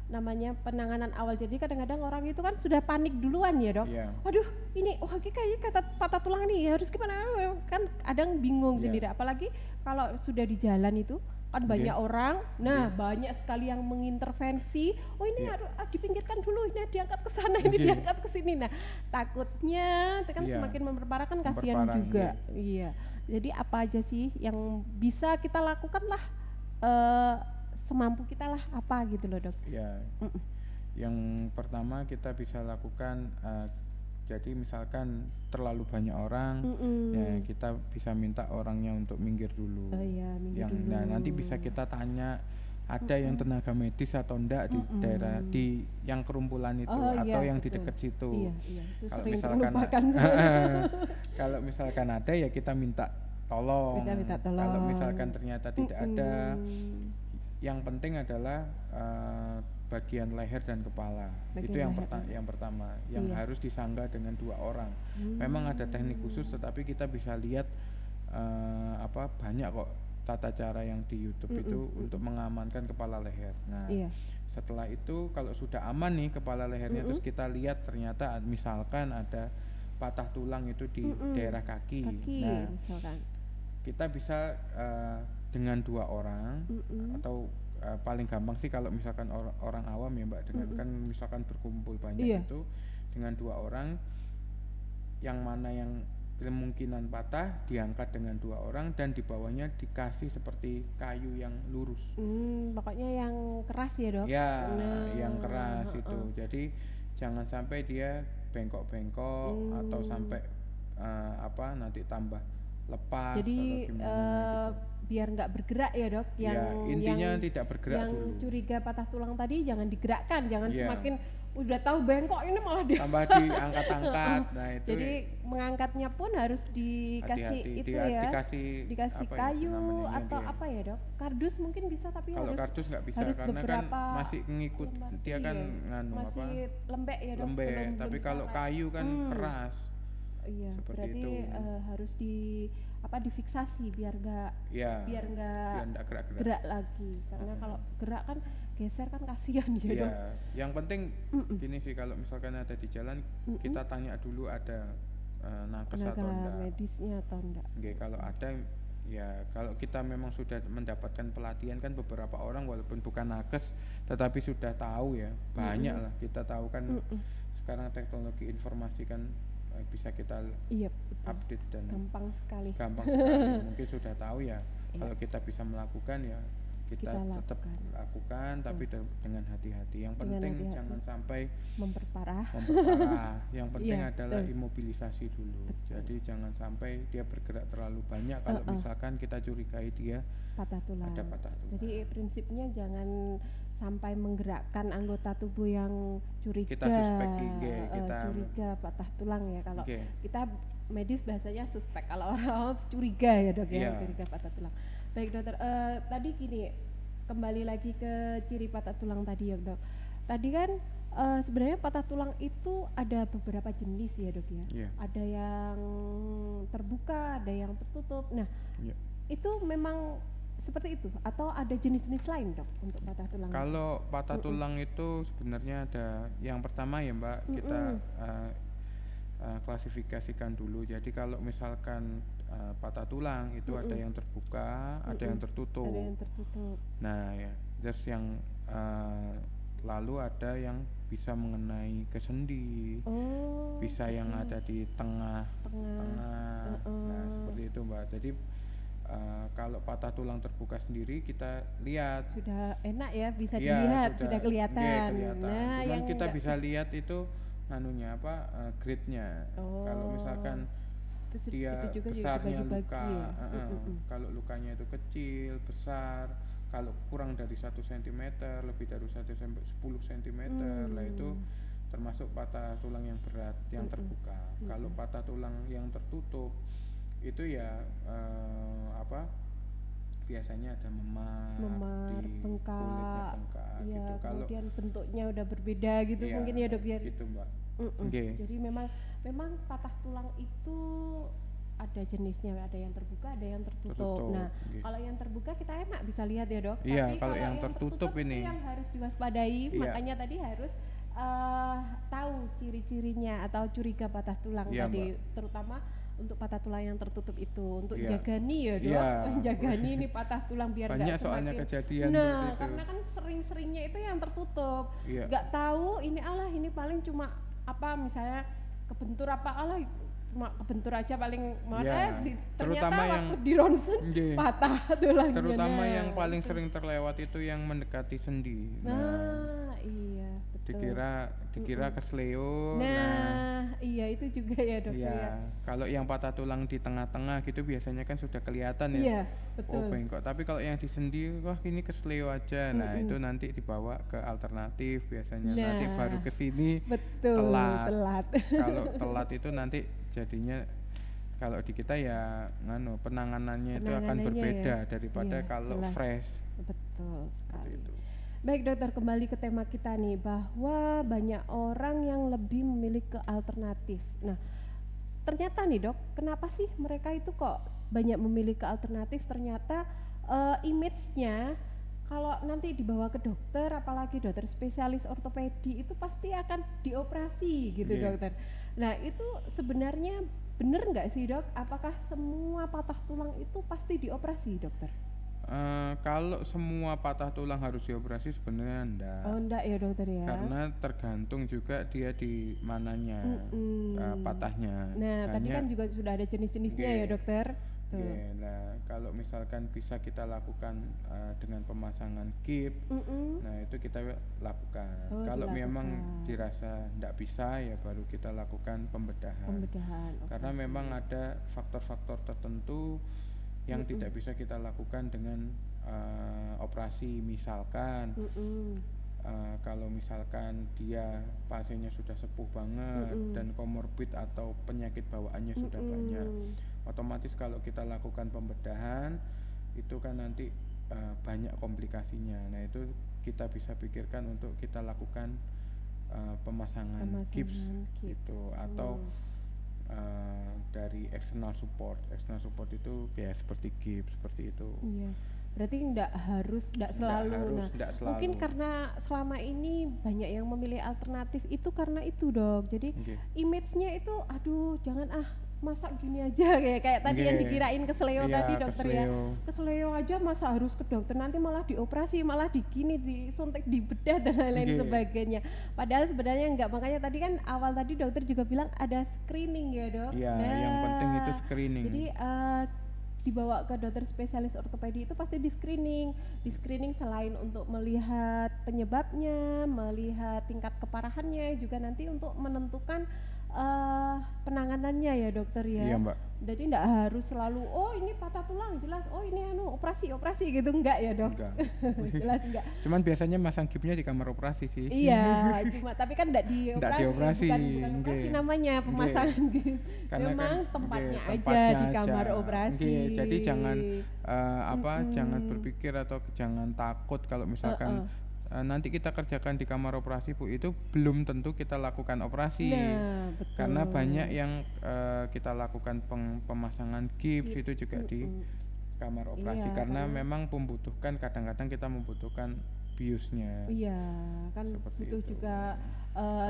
S1: namanya penanganan awal. Jadi kadang-kadang orang itu kan sudah panik duluan ya, Dok.
S2: Iya.
S1: Waduh, ini kayaknya kata patah tulang nih, harus gimana? Kan kadang bingung
S2: Iya.
S1: sendiri, apalagi kalau sudah di jalan itu kan banyak
S2: Nggih.
S1: orang. Nah, banyak sekali yang mengintervensi. Oh, ini
S2: Iya.
S1: dipinggirkan dulu, ini diangkat ke sana, ini
S2: Nggih.
S1: diangkat ke sini. Nah, takutnya itu kan
S2: Iya.
S1: semakin memperparah, kan kasihan
S2: Memperparah,
S1: juga. Iya. Jadi apa aja sih yang bisa kita lakukan lah, semampu kita lah, apa gitu loh, Dok.
S2: Ya. Yang pertama kita bisa lakukan jadi misalkan terlalu banyak orang, ya kita bisa minta orangnya untuk minggir dulu.
S1: Oh iya, minggir dulu.
S2: Nah, nanti bisa kita tanya ada yang tenaga medis atau enggak di daerah di yang kerumpulan itu atau yang di
S1: betul.
S2: dekat situ.
S1: Iya, itu
S2: Kalau
S1: sering
S2: misalkan
S1: terlupakan.
S2: kalau misalkan ada ya kita minta tolong.
S1: Kita minta tolong.
S2: Kalau misalkan ternyata tidak ada, yang penting adalah bagian leher dan kepala.
S1: Bagian
S2: Itu yang
S1: leher.
S2: yang pertama yang
S1: Iya.
S2: harus disangga dengan 2 orang. Memang ada teknik khusus, tetapi kita bisa lihat banyak kok tata cara yang di YouTube itu untuk mengamankan kepala leher. Nah,
S1: Iya.
S2: setelah itu kalau sudah aman nih kepala lehernya, terus kita lihat ternyata misalkan ada patah tulang itu di daerah kaki. Nah,
S1: Misalkan.
S2: kita bisa dengan 2 orang atau paling gampang sih kalau misalkan orang awam ya Mbak, dengan kan misalkan berkumpul banyak
S1: Iya.
S2: itu dengan 2 orang, yang mana yang kemungkinan patah diangkat dengan 2 orang dan di bawahnya dikasih seperti kayu yang lurus.
S1: Pokoknya yang keras ya, Dok.
S2: Ya,
S1: Nah,
S2: yang keras itu. Jadi jangan sampai dia bengkok-bengkok atau sampai nanti tambah lepas
S1: Jadi
S2: atau gimana gitu.
S1: biar nggak bergerak ya, Dok.
S2: Ya, intinya tidak bergerak
S1: yang
S2: dulu.
S1: curiga patah tulang tadi jangan digerakkan, jangan
S2: Iya.
S1: semakin udah tahu bengkok ini malah dia.
S2: Tambah diangkat-angkat. Nah, itu
S1: Jadi mengangkatnya pun harus dikasih
S2: hati-hati.
S1: itu ya.
S2: Dikasih apa ya
S1: kayu
S2: namanya,
S1: atau
S2: nggih.
S1: apa ya, Dok? Kardus mungkin bisa, tapi
S2: Kalau
S1: harus
S2: kardus nggak bisa
S1: harus
S2: karena kan
S1: beberapa
S2: masih ngikut
S1: lembar.
S2: dia kan
S1: Iya,
S2: nganu
S1: masih lembek ya, Dok.
S2: lembek.
S1: Belum
S2: Tapi kalau
S1: sampai.
S2: kayu kan keras.
S1: Iya,
S2: seperti
S1: berarti
S2: itu.
S1: harus difiksasi biar nggak
S2: Ya.
S1: biar nggak
S2: nggak gerak-gerak.
S1: gerak lagi, karena kalau gerak kan geser kan kasihan ya,
S2: Iya,
S1: Dok.
S2: yang penting gini sih, kalau misalkan ada di jalan kita tanya dulu ada nakes
S1: Tenaga
S2: atau enggak.
S1: medisnya atau enggak.
S2: Oke, kalau ada ya, kalau kita memang sudah mendapatkan pelatihan kan, beberapa orang walaupun bukan nakes tetapi sudah tahu ya, banyak lah kita tahu kan. Sekarang teknologi informasi kan bisa kita
S1: Iya, betul.
S2: update dan
S1: Gampang sekali.
S2: gampang sekali. Mungkin sudah tahu ya.
S1: Iya.
S2: Kalau kita bisa melakukan ya kita
S1: Kita
S2: tetap lakukan, tapi dengan hati-hati. Yang
S1: Dengan
S2: penting
S1: hati-hati.
S2: jangan sampai
S1: memperparah.
S2: memperparah. Yang penting
S1: Iya,
S2: adalah
S1: betul.
S2: imobilisasi dulu. Jadi jangan sampai dia bergerak terlalu banyak. Kalau misalkan kita curigai dia
S1: Patah tulang.
S2: ada patah tulang.
S1: Jadi prinsipnya jangan sampai menggerakkan anggota tubuh yang curiga.
S2: Kita suspek, kita
S1: curiga patah tulang ya. Kalau
S2: Oke.
S1: kita medis bahasanya suspek, kalau orang curiga ya, Dok, ya,
S2: Iya.
S1: curiga patah tulang. Baik, Dokter, tadi gini, kembali lagi ke ciri patah tulang tadi ya, Dok. Tadi kan sebenarnya patah tulang itu ada beberapa jenis ya, Dok ya.
S2: Iya.
S1: Ada yang terbuka, ada yang tertutup. Nah,
S2: Iya.
S1: itu memang seperti itu atau ada jenis-jenis lain, Dok, untuk patah tulang?
S2: Kalau patah tulang itu sebenarnya ada, yang pertama ya Mbak, kita klasifikasikan dulu. Jadi kalau misalkan patah tulang itu ada yang terbuka, ada yang tertutup.
S1: Ada yang tertutup.
S2: Nah ya, terus yang lalu ada yang bisa mengenai ke sendi, bisa yang ada di tengah. Nah seperti itu Mbak. Jadi Kalau patah tulang terbuka sendiri kita lihat
S1: Sudah enak ya, bisa
S2: ya
S1: dilihat, sudah
S2: nggih,
S1: kelihatan.
S2: kelihatan.
S1: Nah,
S2: Cuman
S1: yang
S2: kita
S1: enggak,
S2: bisa lihat itu nganunya apa, grade-nya. Kalau
S1: oh,
S2: misalkan
S1: itu
S2: dia
S1: juga
S2: besarnya
S1: dibagi-bagi ya.
S2: luka, kalau lukanya itu kecil, besar, kalau kurang dari 1 cm, lebih dari 1 sampai 10 cm, lah itu
S1: Hmm.
S2: termasuk patah tulang yang berat yang terbuka. Kalau patah tulang yang tertutup itu ya biasanya ada memar
S1: Memar,
S2: di kulitnya,
S1: bengkak,
S2: bengkak
S1: ya
S2: gitu. Kalau
S1: kemudian bentuknya udah berbeda gitu
S2: iya
S1: mungkin ya dok ya.
S2: gitu Mbak. Nggih.
S1: Jadi memang patah tulang itu ada jenisnya, ada yang terbuka, ada yang tertutup.
S2: Tertutup,
S1: Nah,
S2: nggih.
S1: kalau yang terbuka kita enak bisa lihat ya dok.
S2: Iya,
S1: Tapi
S2: kalau
S1: kalau
S2: yang
S1: yang
S2: tertutup
S1: tertutup
S2: ini.
S1: itu yang harus diwaspadai.
S2: Iya.
S1: Makanya tadi harus tahu ciri-cirinya atau curiga patah tulang
S2: Iya,
S1: tadi,
S2: Mbak.
S1: terutama untuk patah tulang yang tertutup itu, untuk
S2: Iya.
S1: jagani ya dok.
S2: Iya.
S1: Jagani ini patah tulang biar
S2: Banyak
S1: nggak
S2: soalnya
S1: semakin.
S2: kejadian
S1: Nah,
S2: seperti itu.
S1: karena kan sering-seringnya itu yang tertutup.
S2: Iya.
S1: Nggak tahu ini Allah ini paling cuma apa misalnya kebentur apa Allah cuma kebentur aja paling
S2: Iya.
S1: ternyata
S2: Terutama
S1: waktu
S2: yang-
S1: di ronsen
S2: Nggih.
S1: patah tulangnya.
S2: Terutama
S1: Nah,
S2: yang paling
S1: itu.
S2: sering terlewat itu yang mendekati sendi.
S1: Nah, iya betul.
S2: Dikira kesleo.
S1: Nah, iya itu juga ya dokter ya.
S2: Iya, kalau yang patah tulang di tengah-tengah gitu biasanya kan sudah kelihatan ya.
S1: Iya,
S2: Oh
S1: betul.
S2: bengkok. Tapi kalau yang di sendi, wah ini kesleo aja. Nah itu nanti dibawa ke alternatif biasanya. Nanti
S1: Nah.
S2: baru ke sini.
S1: Betul,
S2: telat. Kalau telat itu nanti jadinya kalau di kita ya penanganannya itu akan
S1: Penanganannya
S2: berbeda
S1: ya.
S2: daripada
S1: Iya,
S2: kalau
S1: jelas.
S2: fresh
S1: Betul
S2: seperti
S1: sekali.
S2: itu.
S1: Baik dokter, kembali ke tema kita nih, bahwa banyak orang yang lebih memilih ke alternatif. Nah, ternyata nih dok, kenapa sih mereka itu kok banyak memilih ke alternatif? Ternyata image-nya kalau nanti dibawa ke dokter, apalagi dokter spesialis ortopedi itu pasti akan dioperasi gitu
S2: Iya.
S1: dokter. Nah itu sebenarnya benar nggak sih dok? Apakah semua patah tulang itu pasti dioperasi dokter?
S2: Kalau semua patah tulang harus dioperasi sebenarnya enggak.
S1: Oh enggak ya dokter ya?
S2: Karena tergantung juga dia di mananya patahnya.
S1: Nah tadi
S2: Hanya-
S1: kan juga sudah ada jenis-jenisnya ya
S2: Nggih.
S1: dokter. Tuh.
S2: Nggih, nah kalau misalkan bisa kita lakukan dengan pemasangan gips, nah itu kita lakukan.
S1: Oh,
S2: Kalau memang
S1: dilakukan.
S2: dirasa tidak bisa ya baru kita lakukan pembedahan.
S1: Pembedahan.
S2: Karena
S1: operasi.
S2: memang ada faktor-faktor tertentu yang tidak bisa kita lakukan dengan operasi. Misalkan kalau misalkan dia pasiennya sudah sepuh banget dan komorbid atau penyakit bawaannya sudah banyak, otomatis kalau kita lakukan pembedahan itu kan nanti banyak komplikasinya. Nah itu kita bisa pikirkan untuk kita lakukan pemasangan gips
S1: gips.
S2: gitu, atau dari external support itu kayak seperti gips seperti itu.
S1: Iya. Berarti enggak selalu.
S2: Nggak selalu.
S1: Mungkin karena selama ini banyak yang memilih alternatif itu karena itu dok. Jadi
S2: Nggih.
S1: image-nya itu aduh jangan masa gini aja kayak tadi yang
S2: Nggih.
S1: dikirain kesleo
S2: Iya,
S1: tadi dokter ya.
S2: kesleo.
S1: Kesleo aja masa harus ke dokter, nanti malah dioperasi, malah disuntik, dibedah dan lain-lain
S2: Nggih.
S1: sebagainya. Padahal sebenarnya enggak. Makanya tadi kan awal tadi dokter juga bilang ada screening ya dok.
S2: Iya, yang penting itu screening.
S1: Jadi dibawa ke dokter spesialis ortopedi itu pasti di screening selain untuk melihat penyebabnya, melihat tingkat keparahannya, juga nanti untuk menentukan penanganannya ya dokter ya.
S2: Iya, Mbak.
S1: Jadi enggak harus selalu ini patah tulang jelas, ini operasi gitu, enggak ya dok.
S2: Enggak.
S1: Jelas enggak.
S2: Cuman biasanya masang gipsnya di kamar operasi sih.
S1: Iya, tapi kan enggak dioperasi, bukan operasi
S2: nggih.
S1: namanya pemasangan gips.
S2: Karena
S1: Memang
S2: kan,
S1: tempatnya
S2: nggih,
S1: aja di kamar
S2: aja.
S1: operasi.
S2: Nggih, jadi jangan jangan berpikir atau jangan takut kalau misalkan nanti kita kerjakan di kamar operasi Bu, itu belum tentu kita lakukan operasi.
S1: Nah, betul.
S2: Karena banyak yang kita lakukan pemasangan gips itu juga di kamar operasi.
S1: Iya,
S2: karena memang kadang-kadang kita membutuhkan biusnya.
S1: Iya, kan
S2: Seperti
S1: butuh
S2: itu.
S1: juga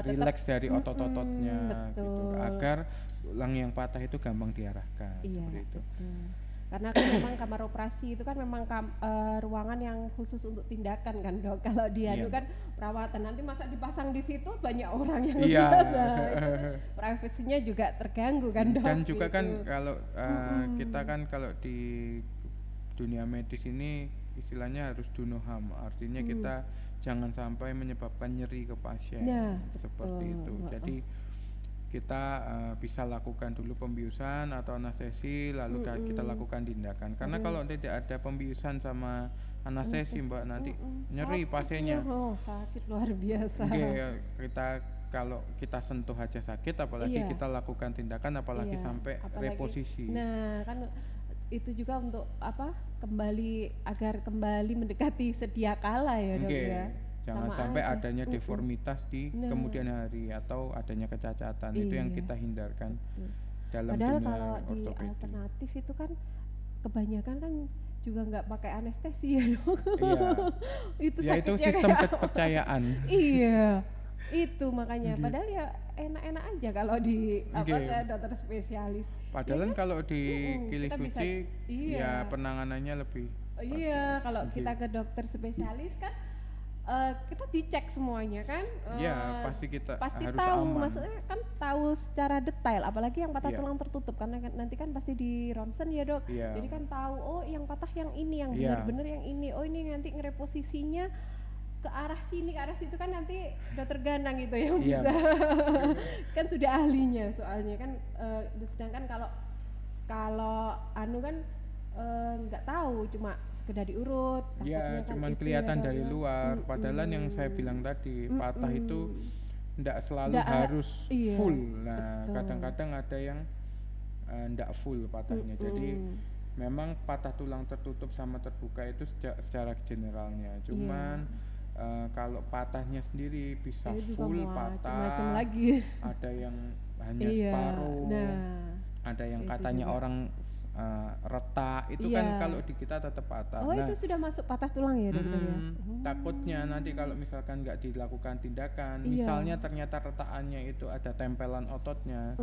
S2: Relax dari otot-ototnya gitu,
S1: betul.
S2: agar tulang yang patah itu gampang diarahkan.
S1: Iya,
S2: Seperti itu.
S1: betul. Karena kan memang kamar operasi itu kan memang ruangan yang khusus untuk tindakan kan dok. Kalau dia
S2: Iya.
S1: kan perawatan, nanti masa dipasang di situ banyak orang yang
S2: Iya.
S1: lihat. Nah, itu kan privasinya juga terganggu kan dok.
S2: Dan juga kan
S1: gitu.
S2: kalau kita kan kalau di dunia medis ini istilahnya harus dunoham, artinya kita jangan sampai menyebabkan nyeri ke pasien.
S1: Nah,
S2: Seperti
S1: betul.
S2: itu. Jadi kita bisa lakukan dulu pembiusan atau anestesi, lalu kita lakukan tindakan. Karena kalau tidak ada pembiusan sama anestesi Mbak, nanti nyeri
S1: Sakit
S2: pasiennya.
S1: ya, oh sakit luar biasa.
S2: Kita kalau kita sentuh aja sakit, apalagi
S1: Iya.
S2: kita lakukan tindakan, apalagi
S1: Iya,
S2: sampai
S1: apalagi-
S2: reposisi.
S1: Nah, kan itu juga untuk apa? Agar kembali mendekati sedia kala ya, Dok
S2: Oke,
S1: ya.
S2: jangan
S1: Sama
S2: sampai
S1: aja.
S2: adanya deformitas di
S1: Nah.
S2: kemudian hari atau adanya kecacatan. Itu yang
S1: Iya.
S2: kita hindarkan
S1: Betul.
S2: dalam
S1: Padahal
S2: dunia
S1: kalau di
S2: ortopedi.
S1: alternatif itu kan kebanyakan kan juga nggak pakai anestesi ya, Dok.
S2: Iya.
S1: Itu
S2: Ya itu
S1: sakitnya
S2: sistem
S1: kayak
S2: kepercayaan.
S1: iya. Itu makanya padahal ya enak-enak aja kalau di
S2: Nggih.
S1: ke dokter spesialis.
S2: Padahal kalau di Kili
S1: kita bisa-
S2: Suci
S1: iya.
S2: ya penanganannya lebih
S1: Iya, kalau
S2: Nggih.
S1: kita ke dokter spesialis kan kita dicek semuanya kan.
S2: ya pasti kita
S1: Pasti
S2: harus
S1: tahu,
S2: aman.
S1: maksudnya kan tahu secara detail, apalagi yang patah
S2: Iya.
S1: tulang tertutup karena nanti kan pasti di ronsen ya, Dok.
S2: Iya.
S1: Jadi kan tahu oh yang patah yang ini, yang
S2: Iya.
S1: benar-benar yang ini. Oh ini nanti ngereposisinya ke arah sini, ke arah situ kan nanti dokter Ganang itu yang
S2: Iya.
S1: bisa. Kan sudah ahlinya soalnya kan sedangkan kalau anu kan nggak tahu, cuma sekedar diurut.
S2: Ya,
S1: takutnya kan
S2: cuman
S1: itu
S2: kelihatan
S1: ya,
S2: dari
S1: Dok, ya.
S2: luar. Padahal yang saya bilang tadi, patah itu ndak selalu
S1: Ndak,
S2: harus
S1: iya,
S2: full. Nah,
S1: betul.
S2: kadang-kadang ada yang ndak full patahnya. Jadi memang patah tulang tertutup sama terbuka itu secara generalnya. Cuman kalau patahnya sendiri bisa
S1: Ini juga
S2: full
S1: macam-macam
S2: patah,
S1: lagi.
S2: ada yang hanya
S1: Iya,
S2: separuh,
S1: nah,
S2: ada yang
S1: itu
S2: katanya
S1: juga.
S2: orang retak, itu
S1: Iya.
S2: kan kalau di kita tetap patah.
S1: Oh
S2: Nah,
S1: itu sudah masuk patah tulang ya, dokter ya?
S2: takutnya nanti kalau misalkan nggak dilakukan tindakan,
S1: Iya.
S2: misalnya ternyata retakannya itu ada tempelan ototnya,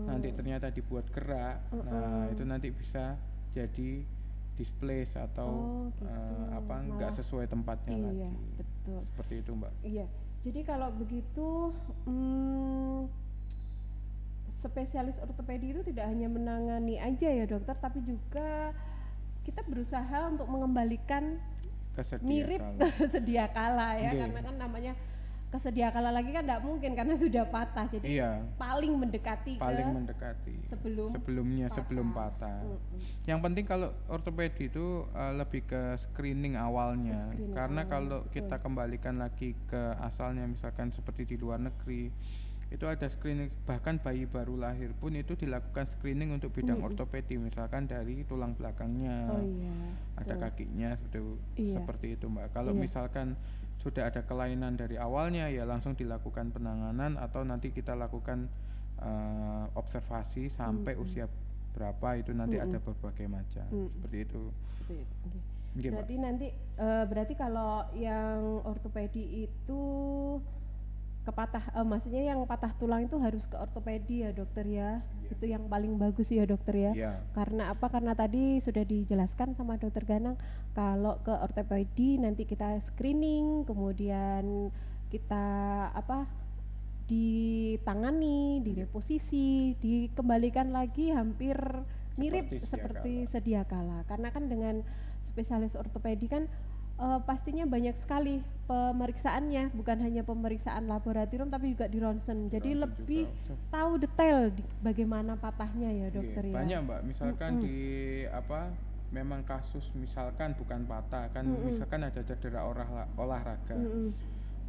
S2: nanti ternyata dibuat gerak, nah itu nanti bisa jadi displace atau
S1: Oh, gitu.
S2: nggak
S1: Malah-
S2: sesuai tempatnya
S1: Iya,
S2: lagi.
S1: betul.
S2: Seperti itu Mbak.
S1: Iya. Jadi kalau begitu spesialis ortopedi itu tidak hanya menangani aja ya, dokter, tapi juga kita berusaha untuk mengembalikan
S2: Kesedia
S1: mirip
S2: kala.
S1: sedia kala ya,
S2: Nggih.
S1: karena kan namanya kesedia kala lagi kan tidak mungkin karena sudah patah. Jadi
S2: Iya,
S1: paling mendekati
S2: paling
S1: ke
S2: mendekati
S1: sebelum
S2: sebelum patah.
S1: Mm-mm.
S2: Yang penting kalau ortopedi itu lebih ke screening awalnya.
S1: Screening
S2: Karena
S1: awal,
S2: kalau
S1: betul.
S2: kita kembalikan lagi ke asalnya, misalkan seperti di luar negeri, itu ada screening, bahkan bayi baru lahir pun itu dilakukan screening untuk bidang ortopedi, misalkan dari tulang belakangnya,
S1: Oh iya.
S2: ada
S1: betul.
S2: kakinya
S1: Iya.
S2: seperti itu Mbak. Kalau
S1: Iya.
S2: misalkan sudah ada kelainan dari awalnya, ya langsung dilakukan penanganan atau nanti kita lakukan observasi sampai usia berapa, itu nanti ada berbagai macam seperti itu.
S1: Seperti itu. Oke.
S2: Nggih, Mbak.
S1: Berarti nanti berarti kalau yang ortopedi itu maksudnya yang patah tulang itu harus ke ortopedi ya, dokter ya.
S2: Iya.
S1: Itu yang paling bagus ya, dokter ya.
S2: Iya.
S1: Karena apa? Karena tadi sudah dijelaskan sama dokter Ganang kalau ke ortopedi nanti kita screening, kemudian kita ditangani, direposisi, dikembalikan lagi hampir mirip seperti sedia kala. Karena kan dengan spesialis ortopedi kan pastinya banyak sekali pemeriksaannya, bukan hanya pemeriksaan laboratorium tapi juga di ronsen. Jadi
S2: Ronsen
S1: lebih
S2: juga.
S1: tahu detail bagaimana patahnya ya, dokter
S2: Nggih,
S1: ya.
S2: banyak Mbak, misalkan di memang kasus misalkan bukan patah kan, misalkan ada cedera olahraga.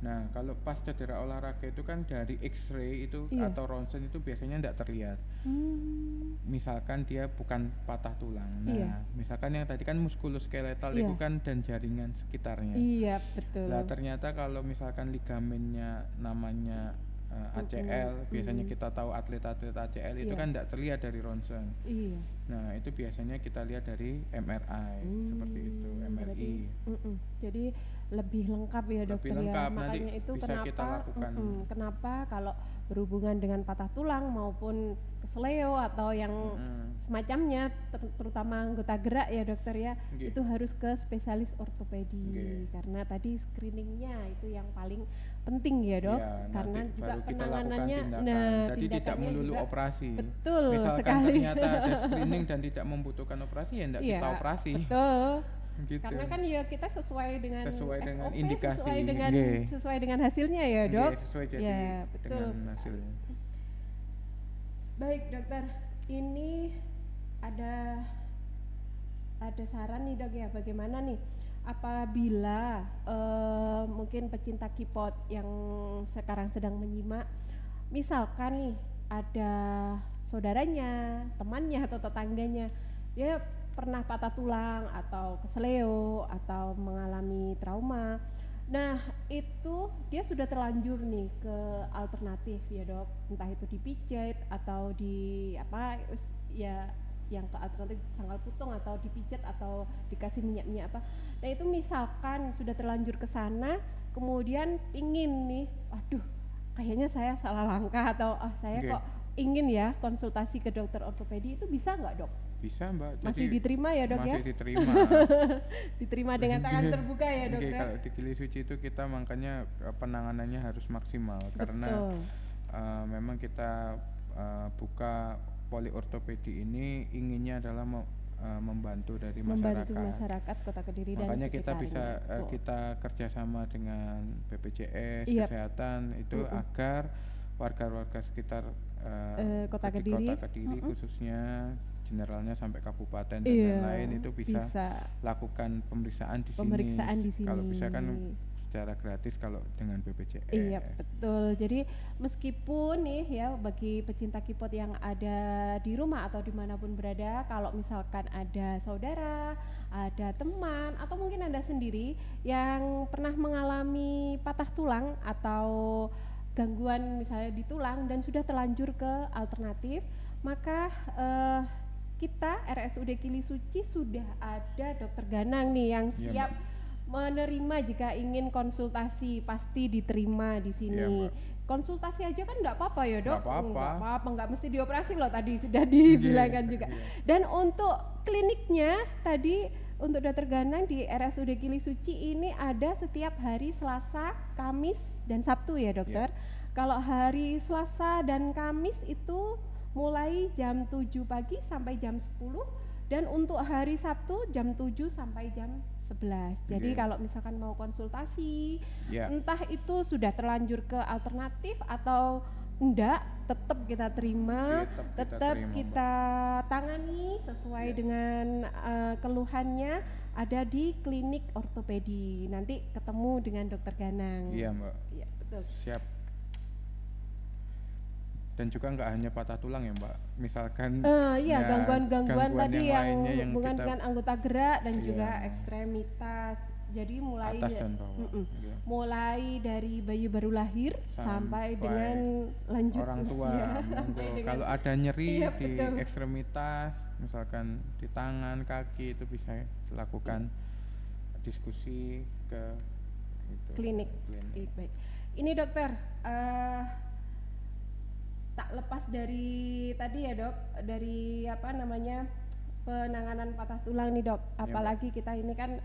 S2: Nah, kalau pas cedera olahraga itu kan dari X-ray itu
S1: Iya.
S2: atau ronsen itu biasanya tidak terlihat. Misalkan dia bukan patah tulang. Nah,
S1: Iya.
S2: misalkan yang tadi kan muskuloskeletal
S1: Iya.
S2: itu kan dan jaringan sekitarnya.
S1: Iya, betul.
S2: Nah, ternyata kalau misalkan ligamennya namanya ACL, biasanya kita tahu atlet-atlet ACL itu
S1: Iya.
S2: kan tidak terlihat dari ronsen.
S1: Iya.
S2: Nah, itu biasanya kita lihat dari MRI, seperti itu, MRI.
S1: Jadi lebih lengkap ya, dokter
S2: Lebih lengkap,
S1: ya.
S2: nanti
S1: Makanya itu
S2: bisa
S1: kenapa
S2: kita lakukan.
S1: kenapa kalau berhubungan dengan patah tulang maupun kesleo atau yang semacamnya terutama anggota gerak ya, dokter ya,
S2: Nggih.
S1: itu harus ke spesialis ortopedi.
S2: Nggih.
S1: Karena tadi screeningnya itu yang paling penting ya, Dok.
S2: Iya,
S1: Karena
S2: nanti
S1: juga
S2: baru kita lakukan
S1: penanganannya
S2: tindakan. Jadi tidak
S1: tindakannya
S2: melulu
S1: juga
S2: operasi.
S1: betul
S2: Misalkan
S1: sekali.
S2: ternyata ada screening enteng dan tidak membutuhkan operasi ya enggak
S1: Iya,
S2: kita operasi.
S1: betul.
S2: Gitu.
S1: Karena kan ya kita sesuai dengan SOP,
S2: indikasi.
S1: sesuai dengan hasilnya ya, Dok.
S2: Sesuai jadi
S1: Ya, betul.
S2: dengan hasilnya.
S1: Baik, Dokter. Ini ada saran nih, Dok, ya, bagaimana nih apabila mungkin pecinta K-pop yang sekarang sedang menyimak, misalkan nih ada saudaranya, temannya atau tetangganya, dia pernah patah tulang atau kesleo atau mengalami trauma. Nah, itu dia sudah terlanjur nih ke alternatif ya, Dok. Entah itu dipijat atau di apa ya, yang ke alternatif sangkal putung atau dipijat atau dikasih minyak-minyak apa. Nah, itu misalkan sudah terlanjur ke sana, kemudian pingin nih, aduh, kayaknya saya salah langkah atau saya kok ingin ya konsultasi ke dokter ortopedi, itu bisa nggak, Dok?
S2: Bisa, Mbak.
S1: Masih diterima ya, Dok, ya?
S2: Masih diterima.
S1: Diterima dengan tangan terbuka ya, Dokter?
S2: Kalau di Gili Suci itu kita makanya penanganannya harus maksimal.
S1: Betul.
S2: Karena memang kita buka poliortopedi ini inginnya adalah membantu dari
S1: masyarakat Kota Kediri dan
S2: makanya kita bisa kita kerjasama dengan BPJS Kesehatan itu agar warga-warga sekitar
S1: Kota Kediri
S2: khususnya generalnya sampai kabupaten dan lain-lain itu bisa lakukan pemeriksaan di sini. Kalau bisa kan secara gratis kalau dengan BPJS.
S1: Iya, betul. Jadi meskipun nih ya bagi pecinta K-pop yang ada di rumah atau dimanapun berada, kalau misalkan ada saudara, ada teman, atau mungkin Anda sendiri yang pernah mengalami patah tulang atau gangguan misalnya di tulang dan sudah terlanjur ke alternatif, maka kita RSUD Gili Suci sudah ada Dokter Ganang nih yang siap menerima jika ingin konsultasi, pasti diterima di sini. Konsultasi aja kan enggak apa-apa ya, Dok? Enggak apa-apa, enggak mesti dioperasi loh, tadi sudah dibilangkan juga. Dan untuk kliniknya tadi untuk Dokter Ganang di RSUD Gili Suci ini ada setiap hari Selasa, Kamis dan Sabtu ya, Dokter. Kalau hari Selasa dan Kamis itu mulai jam 7 pagi sampai jam 10 dan untuk hari Sabtu jam 7 sampai jam 11. Jadi kalau misalkan mau konsultasi, entah itu sudah terlanjur ke alternatif atau enggak, tetap kita terima, tetap kita tangani sesuai dengan keluhannya, ada di klinik ortopedi. Nanti ketemu dengan Dokter Ganang.
S2: Iya, Mbak.
S1: Iya, betul.
S2: Siap. Dan juga nggak hanya patah tulang ya, Mbak, misalkan
S1: gangguan tadi yang hubungan dengan anggota gerak dan juga ekstremitas. Jadi mulai
S2: atas dan bawah.
S1: Mulai dari bayi baru lahir sampai dengan lanjut
S2: orang tua. Kalau ada nyeri di ekstremitas, misalkan di tangan, kaki, itu bisa lakukan diskusi ke
S1: klinik. Baik. Ini dokter, tak lepas dari tadi ya, Dok, dari penanganan patah tulang nih, Dok. Apalagi kita ini kan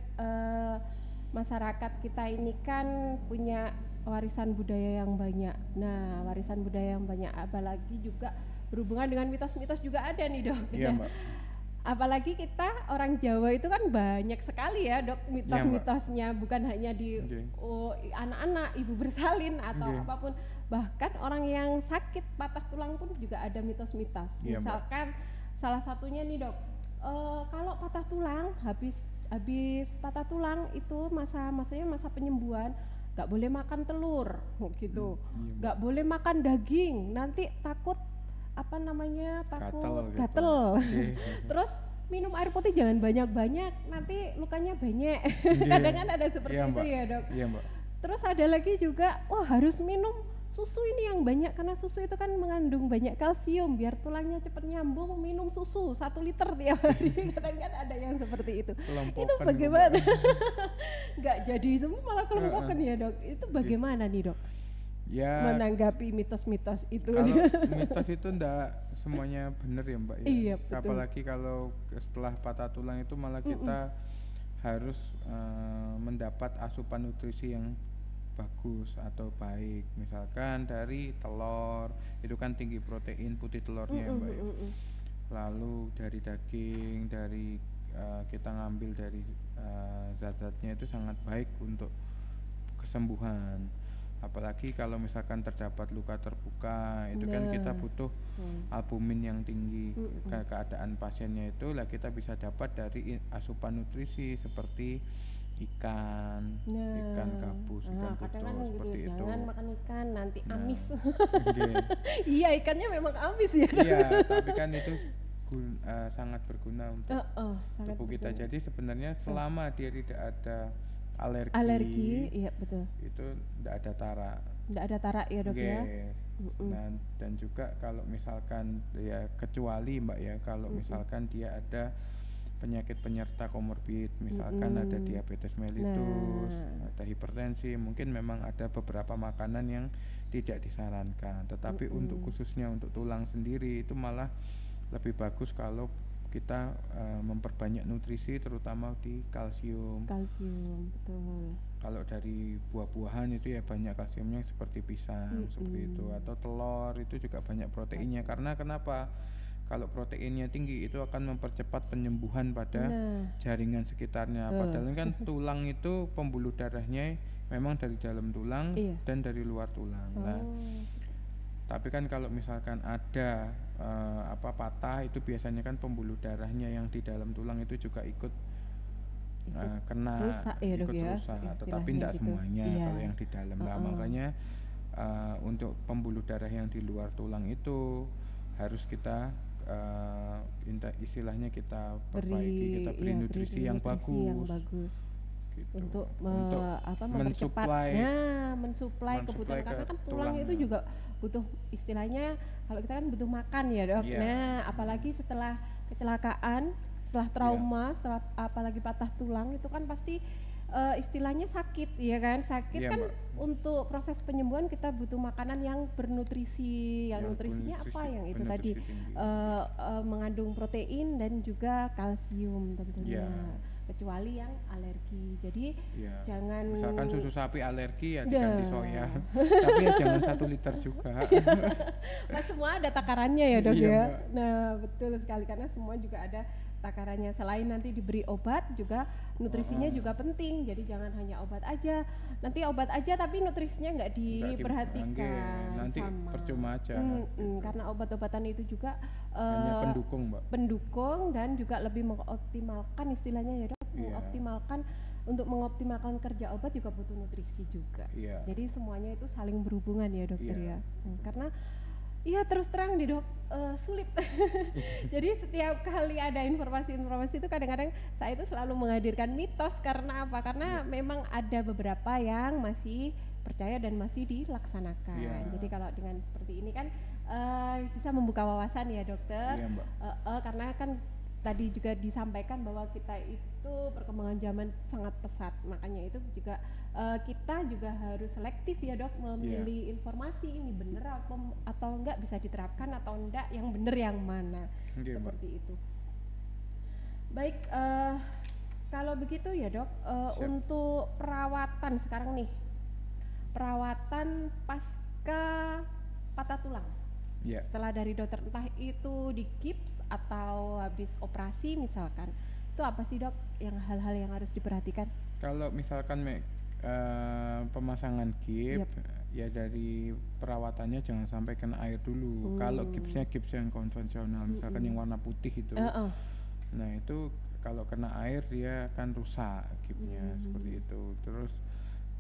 S1: masyarakat kita ini kan punya warisan budaya yang banyak. Nah, warisan budaya yang banyak apalagi juga berhubungan dengan mitos-mitos juga ada nih, Dok.
S2: Iya, Mbak.
S1: Apalagi kita orang Jawa itu kan banyak sekali ya, Dok, mitos-mitosnya, bukan hanya di anak-anak, ibu bersalin atau apapun. Bahkan orang yang sakit patah tulang pun juga ada mitos-mitos. Misalkan salah satunya nih, Dok, kalau patah tulang habis patah tulang itu maksudnya masa penyembuhan, nggak boleh makan telur gitu, nggak boleh makan daging, nanti takut gatel. Terus minum air putih jangan banyak-banyak, nanti lukanya banyak. Kadang kan ada seperti itu ya, Dok.
S2: Iya, Mbak.
S1: Terus ada lagi juga, harus minum susu ini yang banyak, karena susu itu kan mengandung banyak kalsium, biar tulangnya cepat nyambung, minum susu 1 liter tiap hari. Kadang kan ada yang seperti itu. Itu bagaimana? Nggak jadi semua, malah kelompokan ya, Dok. Itu bagaimana nih, Dok? Menanggapi mitos-mitos itu.
S2: Kalau mitos itu enggak semuanya benar ya, Mbak, ya.
S1: Iya, betul.
S2: Apalagi kalau setelah patah tulang itu malah kita harus mendapat asupan nutrisi yang bagus atau baik, misalkan dari telur, itu kan tinggi protein putih telurnya, Mbak, ya. lalu dari daging, dari kita ngambil dari zat-zatnya itu sangat baik untuk kesembuhan. Apalagi kalau misalkan terdapat luka terbuka, itu kan kita
S1: Nah,
S2: butuh
S1: betul.
S2: albumin yang tinggi.
S1: Mm-mm.
S2: Keadaan pasiennya itu lah kita bisa dapat dari asupan nutrisi seperti ikan, ikan
S1: Nah,
S2: gabus, ikan
S1: kadang kan
S2: buto
S1: gitu,
S2: seperti itu.
S1: jangan makan ikan nanti
S2: Nah,
S1: amis.
S2: nggih.
S1: Iya, ikannya memang amis ya.
S2: Iya, tapi kan itu sangat berguna untuk
S1: Sangat
S2: tubuh kita.
S1: berguna.
S2: Jadi sebenarnya selama dia tidak ada
S1: Alergi,
S2: alergi,
S1: iya betul.
S2: itu tidak ada tara.
S1: Nggak ada tarak ya dok ya.
S2: Nggih.
S1: Mm-mm.
S2: Nah, dan juga kalau misalkan ya kecuali Mbak ya, kalau
S1: Mm-mm.
S2: misalkan dia ada penyakit penyerta komorbid, misalkan ada
S1: Mm-mm.
S2: diabetes mellitus,
S1: Nah,
S2: ada hipertensi, mungkin memang ada beberapa makanan yang tidak disarankan. Tetapi untuk
S1: mm-mm.
S2: khususnya untuk tulang sendiri itu malah lebih bagus kalau kita memperbanyak nutrisi terutama di kalsium.
S1: Kalsium betul.
S2: Kalau dari buah-buahan itu ya banyak kalsiumnya seperti pisang seperti itu,
S1: Mm-mm.
S2: atau telur itu juga banyak proteinnya. Karena kenapa? Kalau proteinnya tinggi itu akan mempercepat penyembuhan pada
S1: Nah,
S2: jaringan sekitarnya.
S1: betul.
S2: Padahal kan tulang itu pembuluh darahnya memang dari dalam tulang
S1: Iya.
S2: dan dari luar tulang. Nah,
S1: Oh,
S2: tapi kan kalau misalkan ada patah, itu biasanya kan pembuluh darahnya yang di dalam tulang itu juga ikut
S1: ikut
S2: kena,
S1: rusak ya dok
S2: ikut
S1: ya,
S2: rusak, tetapi
S1: istilahnya
S2: tidak
S1: gitu.
S2: semuanya
S1: Iya.
S2: kalau yang di dalam. Nah, makanya untuk pembuluh darah yang di luar tulang itu harus kita istilahnya kita perbaiki, kita beri
S1: Iya,
S2: nutrisi yang bagus gitu.
S1: untuk
S2: Untuk
S1: mempercepat,
S2: mensuplai
S1: mensuplai kebutuhan,
S2: mensuplai ke
S1: karena kan tulang
S2: tulangnya.
S1: itu juga butuh, istilahnya kalau kita kan butuh makan ya dok.
S2: Iya.
S1: Nah, apalagi setelah kecelakaan, setelah trauma, setelah apalagi patah tulang itu kan pasti istilahnya sakit ya kan, sakit
S2: Iya,
S1: kan.
S2: Mbak.
S1: Untuk proses penyembuhan kita butuh makanan yang bernutrisi, yang nutrisinya apa, yang itu tadi
S2: bernutrisi tinggi.
S1: mengandung protein dan juga kalsium tentunya.
S2: Iya.
S1: Kecuali yang alergi, jadi
S2: Iya.
S1: jangan
S2: Misalkan susu sapi alergi ya
S1: Dah.
S2: diganti soya. Tapi ya jangan 1 liter juga.
S1: Mas, semua ada takarannya ya dok
S2: Iya,
S1: ya.
S2: Mbak.
S1: Nah betul sekali, karena semua juga ada takarannya. Selain nanti diberi obat, juga nutrisinya juga penting. Jadi jangan hanya obat aja. Nanti obat aja tapi nutrisinya nggak diperhatikan.
S2: nanti
S1: sama.
S2: percuma aja. Gitu.
S1: Karena obat-obatan itu juga
S2: Hanya pendukung, Mbak.
S1: pendukung dan juga lebih mengoptimalkan, istilahnya ya dok,
S2: Iya.
S1: mengoptimalkan kerja obat juga butuh nutrisi juga.
S2: Iya.
S1: Jadi semuanya itu saling berhubungan ya dokter
S2: Iya.
S1: ya. Karena iya terus terang di dok, sulit. Jadi setiap kali ada informasi-informasi itu kadang-kadang saya itu selalu menghadirkan mitos. Karena apa? Karena memang ada beberapa yang masih percaya dan masih dilaksanakan.
S2: Iya.
S1: Jadi kalau dengan seperti ini kan bisa membuka wawasan ya dokter.
S2: Iya, Mbak.
S1: Karena kan tadi juga disampaikan bahwa kita itu perkembangan zaman sangat pesat, makanya itu juga kita juga harus selektif ya dok, memilih informasi ini benar atau enggak, bisa diterapkan atau enggak, yang benar yang mana.
S2: Iya, Mbak.
S1: Seperti itu. Baik, kalau begitu ya dok,
S2: Siap.
S1: untuk perawatan sekarang nih, perawatan pasca patah tulang.
S2: Iya.
S1: Setelah dari dokter, entah itu di gips atau habis operasi misalkan, itu apa sih dok yang hal-hal yang harus diperhatikan?
S2: Kalau misalkan pemasangan gips,
S1: Yep.
S2: ya dari perawatannya jangan sampai kena air dulu. Kalau gipsnya gips yang konvensional, misalkan yang warna putih itu, nah itu kalau kena air dia akan rusak gipsnya, seperti itu. Terus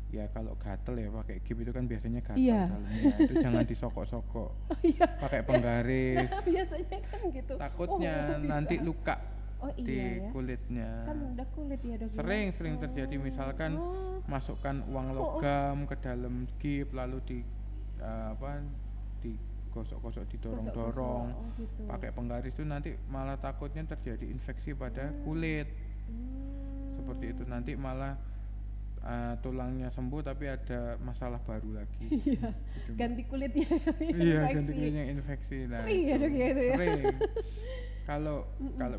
S2: ya kalau gatel ya pakai gips itu kan biasanya gatel
S1: Iya.
S2: dalamnya, itu jangan disokok-sokok. Pakai penggaris.
S1: Biasanya kan gitu.
S2: Takutnya
S1: bisa.
S2: nanti luka
S1: Oh
S2: di
S1: iya ya.
S2: kulitnya.
S1: Kan udah kulit ya dok.
S2: Sering terjadi, misalkan masukkan uang logam ke dalam gips lalu digosok-gosok, didorong-dorong
S1: gitu.
S2: pakai penggaris, itu nanti malah takutnya terjadi infeksi pada kulit. Seperti itu, nanti malah tulangnya sembuh tapi ada masalah baru lagi.
S1: Iya.
S2: Gitu, Mbak.
S1: Ganti kulitnya.
S2: Iya, ganti kulitnya infeksi. Nah,
S1: Sering ya dok ya itu ya.
S2: sering. Kalau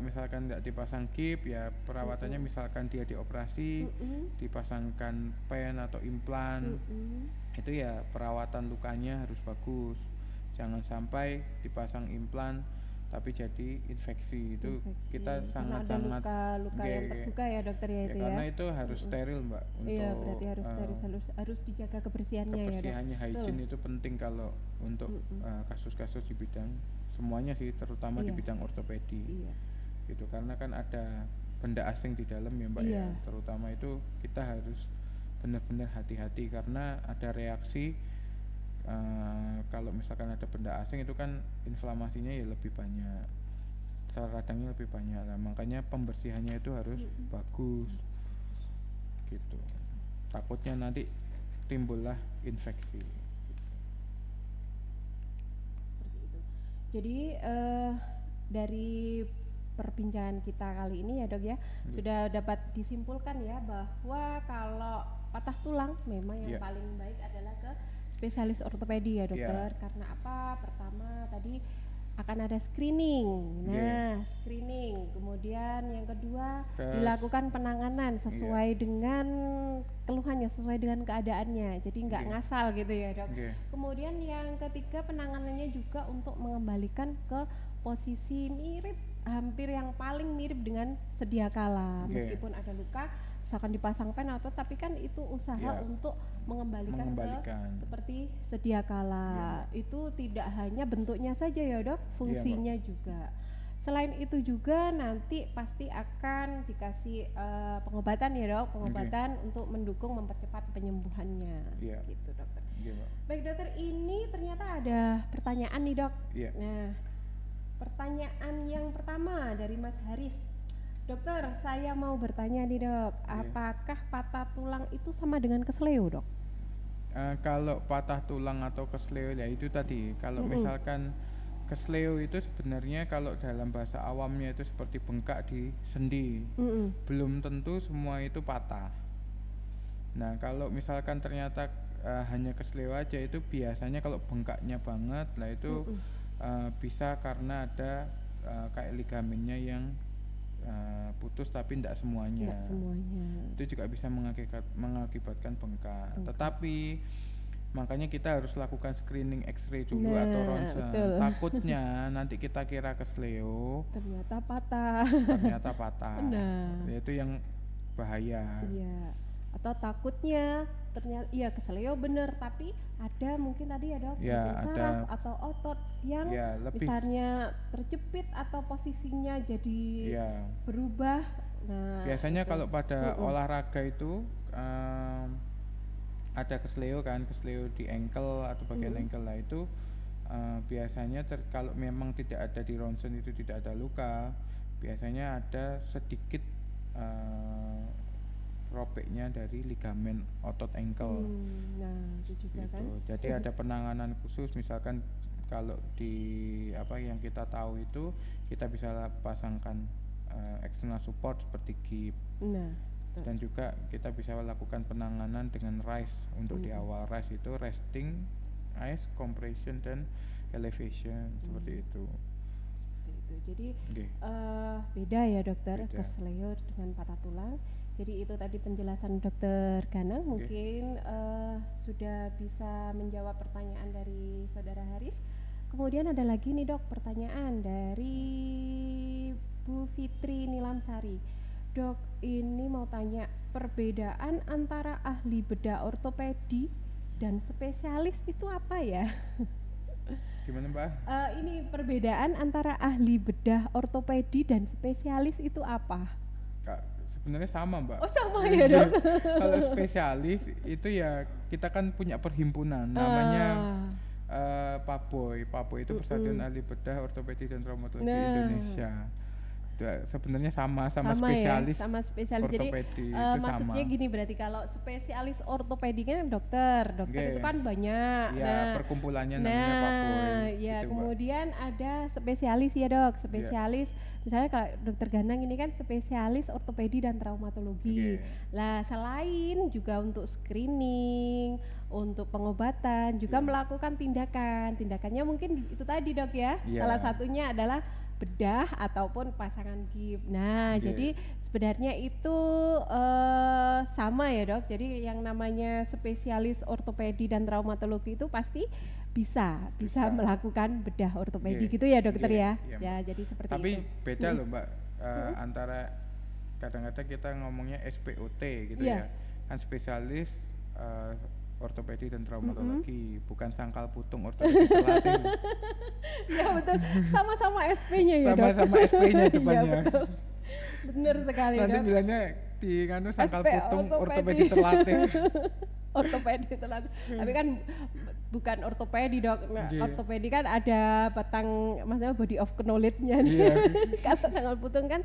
S2: misalkan nggak dipasang gips, ya perawatannya misalkan dia dioperasi, dipasangkan pen atau implan, itu ya perawatan lukanya harus bagus. Jangan sampai dipasang implan tapi jadi infeksi. Itu
S1: Infeksi.
S2: kita
S1: Karena ada
S2: sangat-sangat
S1: luka-luka yang
S2: nggih,
S1: terbuka ya dokter ya,
S2: ya,
S1: itu ya.
S2: karena itu harus steril Mbak
S1: Iya,
S2: untuk
S1: berarti harus harus dijaga kebersihannya ya dok.
S2: kebersihannya, hygiene itu penting kalau untuk kasus-kasus di bidang semuanya sih, terutama di
S1: Iya.
S2: bidang ortopedi
S1: Iya.
S2: gitu, karena kan ada benda asing di dalam ya Mbak ya,
S1: Iya.
S2: terutama itu kita harus benar-benar hati-hati karena ada reaksi kalau misalkan ada benda asing itu kan inflamasinya ya lebih banyak, sel radangnya lebih banyak lah, makanya pembersihannya itu harus bagus gitu, takutnya nanti timbullah infeksi.
S1: Seperti itu. Jadi dari perbincangan kita kali ini ya dok ya, sudah dapat disimpulkan ya bahwa kalau patah tulang memang yang paling baik adalah ke spesialis ortopedi ya dokter. Karena apa? Pertama tadi akan ada screening. Nah, screening. Kemudian yang kedua dilakukan penanganan sesuai dengan keluhannya, sesuai dengan keadaannya. Jadi nggak ngasal gitu ya dok. Kemudian yang ketiga penanganannya juga untuk mengembalikan ke posisi mirip, hampir yang paling mirip dengan sedia kala. Meskipun ada luka, misalkan dipasang pen atau, tapi kan itu usaha untuk mengembalikan ke seperti sedia kala. Itu tidak hanya bentuknya saja ya dok, fungsinya juga. Selain itu juga nanti pasti akan dikasih pengobatan ya dok, pengobatan untuk mendukung mempercepat penyembuhannya. Gitu dokter. Baik dokter, ini ternyata ada pertanyaan nih dok. Nah, pertanyaan yang pertama dari Mas Haris. Dokter, saya mau bertanya nih dok, apakah patah tulang itu sama dengan kesleo dok?
S2: Kalau patah tulang atau kesleo ya itu tadi, kalau misalkan kesleo itu sebenarnya kalau dalam bahasa awamnya itu seperti bengkak di sendi, belum tentu semua itu patah. Nah kalau misalkan ternyata hanya kesleo aja, itu biasanya kalau bengkaknya banget lah itu bisa karena ada kayak ligamennya yang putus tapi tidak semuanya. Itu juga bisa mengakibatkan bengkak. Tetapi makanya kita harus lakukan screening X-ray dulu atau ronsen. Takutnya nanti kita kira kesleo,
S1: ternyata patah.
S2: Itu yang bahaya.
S1: Atau takutnya ternyata iya kesleo bener, tapi ada mungkin tadi ya dok, saraf atau otot yang misalnya terjepit atau posisinya jadi berubah. Nah,
S2: biasanya kalau pada olahraga itu ada kesleo kan, kesleo di ankle atau bagian ankle lah itu biasanya kalau memang tidak ada di ronsen, itu tidak ada luka, biasanya ada sedikit robeknya dari ligamen otot ankle.
S1: Nah, itu juga
S2: gitu.
S1: Kan.
S2: Jadi ada penanganan khusus, misalkan kalau di apa yang kita tahu itu kita bisa pasangkan external support seperti GIP. Dan juga kita bisa lakukan penanganan dengan RICE untuk di awal. RICE itu resting, ice, compression, dan elevation, seperti itu.
S1: Jadi beda ya dokter, kesleo dengan patah tulang. Jadi itu tadi penjelasan dokter Ganang, mungkin sudah bisa menjawab pertanyaan dari saudara Haris. Kemudian ada lagi nih dok, pertanyaan dari Bu Fitri Nilamsari. Dok, ini mau tanya perbedaan antara ahli bedah ortopedi dan spesialis itu apa ya?
S2: Gimana Mbak?
S1: Ini perbedaan antara ahli bedah ortopedi dan spesialis itu apa?
S2: Sebenarnya sama Mbak.
S1: Oh sama ya dok?
S2: Kalau spesialis itu ya kita kan punya perhimpunan namanya PAPOI. PAPOI itu Persatuan Ahli Bedah Ortopedi dan Traumatologi Indonesia. Sebenarnya sama spesialis,
S1: ya, sama spesialis.
S2: ortopedi.
S1: Jadi maksudnya gini, berarti kalau spesialis ortopedi kan dokter itu kan banyak.
S2: Ya, perkumpulannya namanya PAPOI.
S1: Ya, gitu, kemudian ada spesialis ya dok, spesialis. Misalnya kalau dokter Ganang ini kan spesialis ortopedi dan traumatologi. Lah selain juga untuk screening, untuk pengobatan juga melakukan tindakannya mungkin itu tadi dok ya. Salah satunya adalah bedah ataupun pasangan gips. Nah,
S2: Oke.
S1: jadi sebenarnya itu sama ya dok. Jadi yang namanya spesialis ortopedi dan traumatologi itu pasti bisa
S2: Bisa.
S1: melakukan bedah ortopedi
S2: Oke.
S1: gitu ya dokter
S2: Oke,
S1: ya.
S2: iya,
S1: Ya,
S2: Mbak.
S1: jadi seperti
S2: Tapi
S1: itu.
S2: beda loh Mbak, antara kadang-kadang kita ngomongnya SPOT gitu
S1: Iya.
S2: ya, kan spesialis ortopedi dan traumatologi, bukan sangkal putung ortopedi terlatih.
S1: Iya betul, sama-sama SP-nya ya dok.
S2: Sama-sama SP-nya
S1: Iya
S2: depannya.
S1: betul, bener sekali
S2: Nanti
S1: dok.
S2: bilangnya di nganu sangkal
S1: SP
S2: putung ortopedi
S1: ortopedi.
S2: terlatih.
S1: Ortopedi terlatih. Tapi kan bukan ortopedi dok. Nah,
S2: Iya.
S1: ortopedi kan ada batang, maksudnya body of knowledge-nya.
S2: Iya.
S1: Kalau sangkal putung kan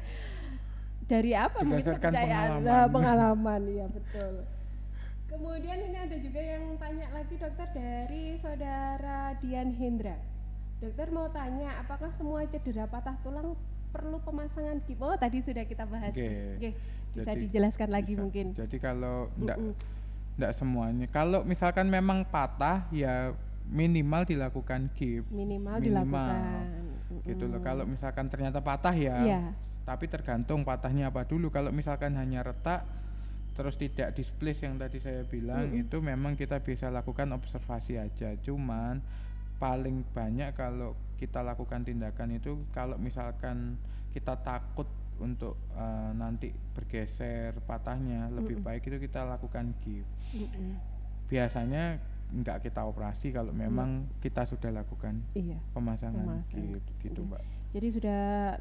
S1: dari apa? Mungkin
S2: Berdasarkan
S1: kepercayaan.
S2: pengalaman.
S1: Nah, pengalaman, iya betul. Kemudian ini ada juga yang tanya lagi dokter dari saudara Dian Hendra. Dokter mau tanya, apakah semua cedera patah tulang perlu pemasangan gips? Oh, tadi sudah kita bahas.
S2: Oke.
S1: Oke, bisa
S2: Jadi,
S1: dijelaskan lagi
S2: bisa.
S1: mungkin.
S2: Jadi kalau
S1: Mm-mm.
S2: enggak semuanya. Kalau misalkan memang patah ya minimal dilakukan gips.
S1: Minimal dilakukan.
S2: Gitu loh. Kalau misalkan ternyata patah ya.
S1: Iya.
S2: Tapi tergantung patahnya apa dulu. Kalau misalkan hanya retak terus tidak displace yang tadi saya bilang, itu memang kita bisa lakukan observasi aja. Cuman paling banyak kalau kita lakukan tindakan itu kalau misalkan kita takut untuk nanti bergeser patahnya, lebih baik itu kita lakukan gips. Biasanya enggak kita operasi kalau memang kita sudah lakukan
S1: Iya.
S2: pemasangan
S1: Pemasangan
S2: gips gitu
S1: iya.
S2: Mbak.
S1: Jadi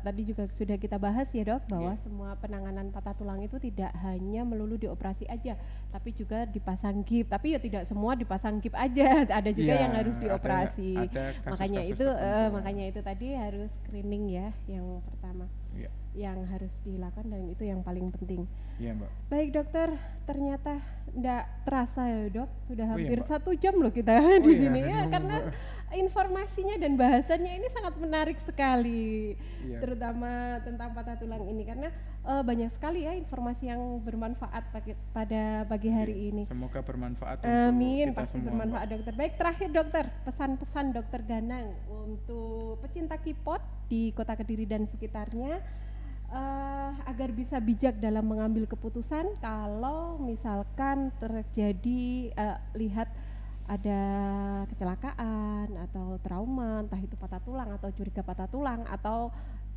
S1: tadi juga sudah kita bahas ya dok, bahwa
S2: Iya.
S1: semua penanganan patah tulang itu tidak hanya melulu dioperasi aja, tapi juga dipasang gips. Tapi ya tidak semua dipasang gips aja, ada juga
S2: Iya,
S1: yang harus dioperasi.
S2: ada kasus-kasus
S1: Makanya itu
S2: tertentu.
S1: makanya itu tadi harus screening ya, yang pertama
S2: Iya.
S1: yang harus dilakukan, dan itu yang paling penting.
S2: Iya Mbak.
S1: Baik dokter, ternyata enggak terasa ya dok, sudah
S2: Oh iya,
S1: hampir
S2: Mbak.
S1: 1 jam loh kita di
S2: iya,
S1: sini ya,
S2: aduh,
S1: karena
S2: Mbak.
S1: informasinya dan bahasannya ini sangat menarik sekali,
S2: Iya.
S1: terutama tentang patah tulang ini, karena banyak sekali ya informasi yang bermanfaat pada pagi hari ini.
S2: Semoga bermanfaat untuk
S1: Amin,
S2: kita
S1: pasti
S2: semua,
S1: bermanfaat
S2: Mbak.
S1: dokter. Baik, terakhir dokter, pesan-pesan dokter Ganang untuk pecinta kipot di Kota Kediri dan sekitarnya, agar bisa bijak dalam mengambil keputusan kalau misalkan terjadi lihat ada kecelakaan atau trauma, entah itu patah tulang atau curiga patah tulang atau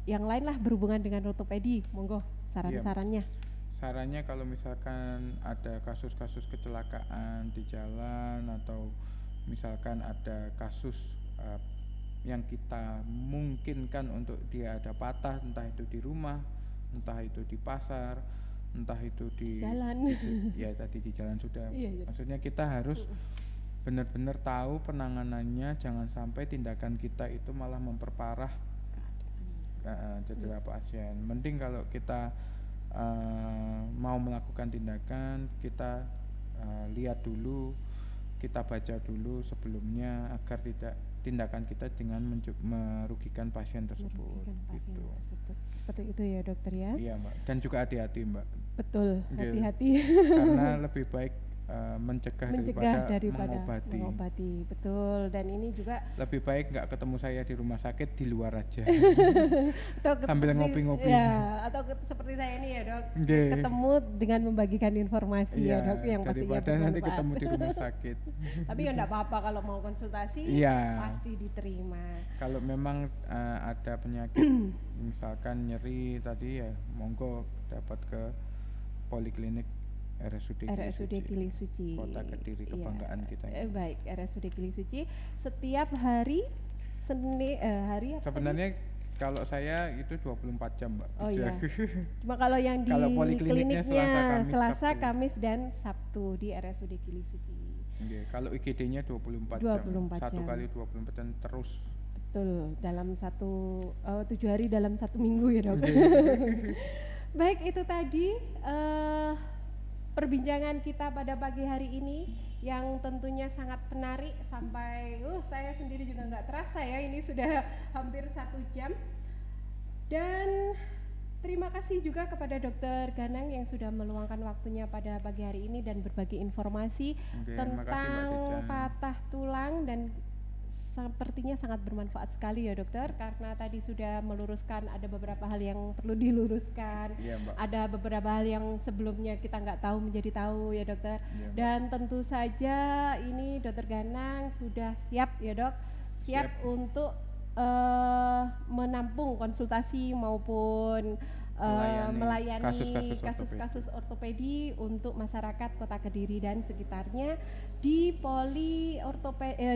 S1: yang lain lah berhubungan dengan ortopedi. Monggo saran-sarannya.
S2: Sarannya kalau misalkan ada kasus-kasus kecelakaan di jalan atau misalkan ada kasus yang kita mungkinkan untuk dia ada patah, entah itu di rumah, entah itu di pasar, entah itu di
S1: Jalan.
S2: ya tadi di jalan sudah.
S1: Iya.
S2: Maksudnya kita harus benar-benar tahu penanganannya, jangan sampai tindakan kita itu malah memperparah cedera pasien. Mending kalau kita mau melakukan tindakan, kita lihat dulu, kita baca dulu sebelumnya agar tidak tindakan kita dengan merugikan pasien tersebut.
S1: Merugikan pasien
S2: Gitu.
S1: tersebut. Seperti itu ya dokter ya.
S2: Iya Mbak, dan juga hati-hati Mbak.
S1: Betul,
S2: Gitu.
S1: hati-hati.
S2: Karena lebih baik mencegah daripada
S1: mengobati. Betul, dan ini juga
S2: lebih baik nggak ketemu saya di rumah sakit, di luar aja.
S1: atau
S2: Sambil ngopi-ngopi.
S1: Ya, atau seperti saya ini ya dok,
S2: Nggih.
S1: ketemu dengan membagikan informasi ya dok, yang pastinya
S2: daripada nanti
S1: bermanfaat.
S2: ketemu di rumah sakit.
S1: Tapi ya enggak apa-apa, kalau mau konsultasi
S2: Iya.
S1: pasti diterima.
S2: Kalau memang ada penyakit misalkan nyeri tadi ya monggo dapat ke poliklinik RSUD
S1: Gili Suci,
S2: Kota Kediri, kebanggaan kita.
S1: Baik, RSUD Gili Suci setiap hari hari apa
S2: Sebenarnya kalau saya itu 24 jam Mbak.
S1: Oh iya. Cuma kalau yang di
S2: Kalau polikliniknya
S1: kliniknya
S2: Selasa,
S1: Kamis, dan Sabtu di RSUD Gili Suci.
S2: Nggih, kalau IGD-nya 24
S1: 24
S2: jam. 1
S1: jam.
S2: kali 24 jam terus.
S1: Betul, dalam 7 hari dalam 1 minggu ya dok. Baik, itu tadi perbincangan kita pada pagi hari ini yang tentunya sangat menarik, sampai saya sendiri juga nggak terasa ya, ini sudah hampir 1 jam. Dan terima kasih juga kepada Dokter Ganang yang sudah meluangkan waktunya pada pagi hari ini dan berbagi informasi
S2: Oke, makasih Mbak
S1: tentang
S2: Deca.
S1: patah tulang dan sepertinya sangat bermanfaat sekali ya dokter, karena tadi sudah meluruskan ada beberapa hal yang perlu diluruskan,
S2: Iya, Mbak.
S1: ada beberapa hal yang sebelumnya kita nggak tahu menjadi tahu ya dokter.
S2: Iya, Mbak.
S1: Dan tentu saja ini dokter Ganang sudah siap ya dok, siap untuk menampung konsultasi maupun melayani kasus-kasus ortopedi untuk masyarakat Kota Kediri dan sekitarnya di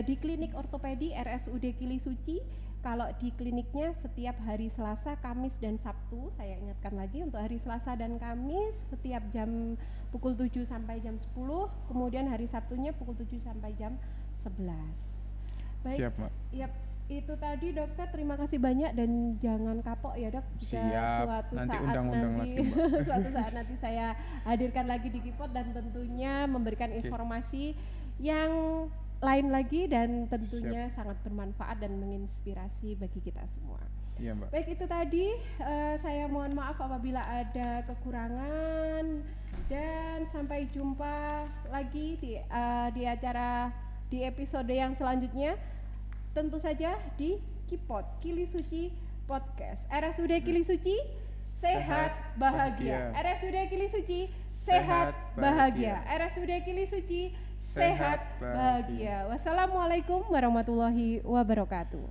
S1: di klinik ortopedi RSUD Kili Suci. Kalau di kliniknya setiap hari Selasa, Kamis dan Sabtu, saya ingatkan lagi untuk hari Selasa dan Kamis setiap jam pukul 7 sampai jam 10, kemudian hari Sabtunya pukul 7 sampai jam 11. Baik.
S2: Siap, Mbak.
S1: Yap. Itu tadi dokter, terima kasih banyak dan jangan kapok ya dok jika suatu saat nanti saya hadirkan lagi di Kipot dan tentunya memberikan informasi yang lain lagi dan tentunya sangat bermanfaat dan menginspirasi bagi kita semua.
S2: Iya, Mbak.
S1: Baik, itu tadi saya mohon maaf apabila ada kekurangan dan sampai jumpa lagi di acara di episode yang selanjutnya. Tentu saja di Kipot Kili Suci Podcast. RSUD Kili Suci sehat bahagia. RSUD Kili Suci sehat bahagia. RSUD Kili Suci sehat bahagia. Wassalamualaikum warahmatullahi wabarakatuh.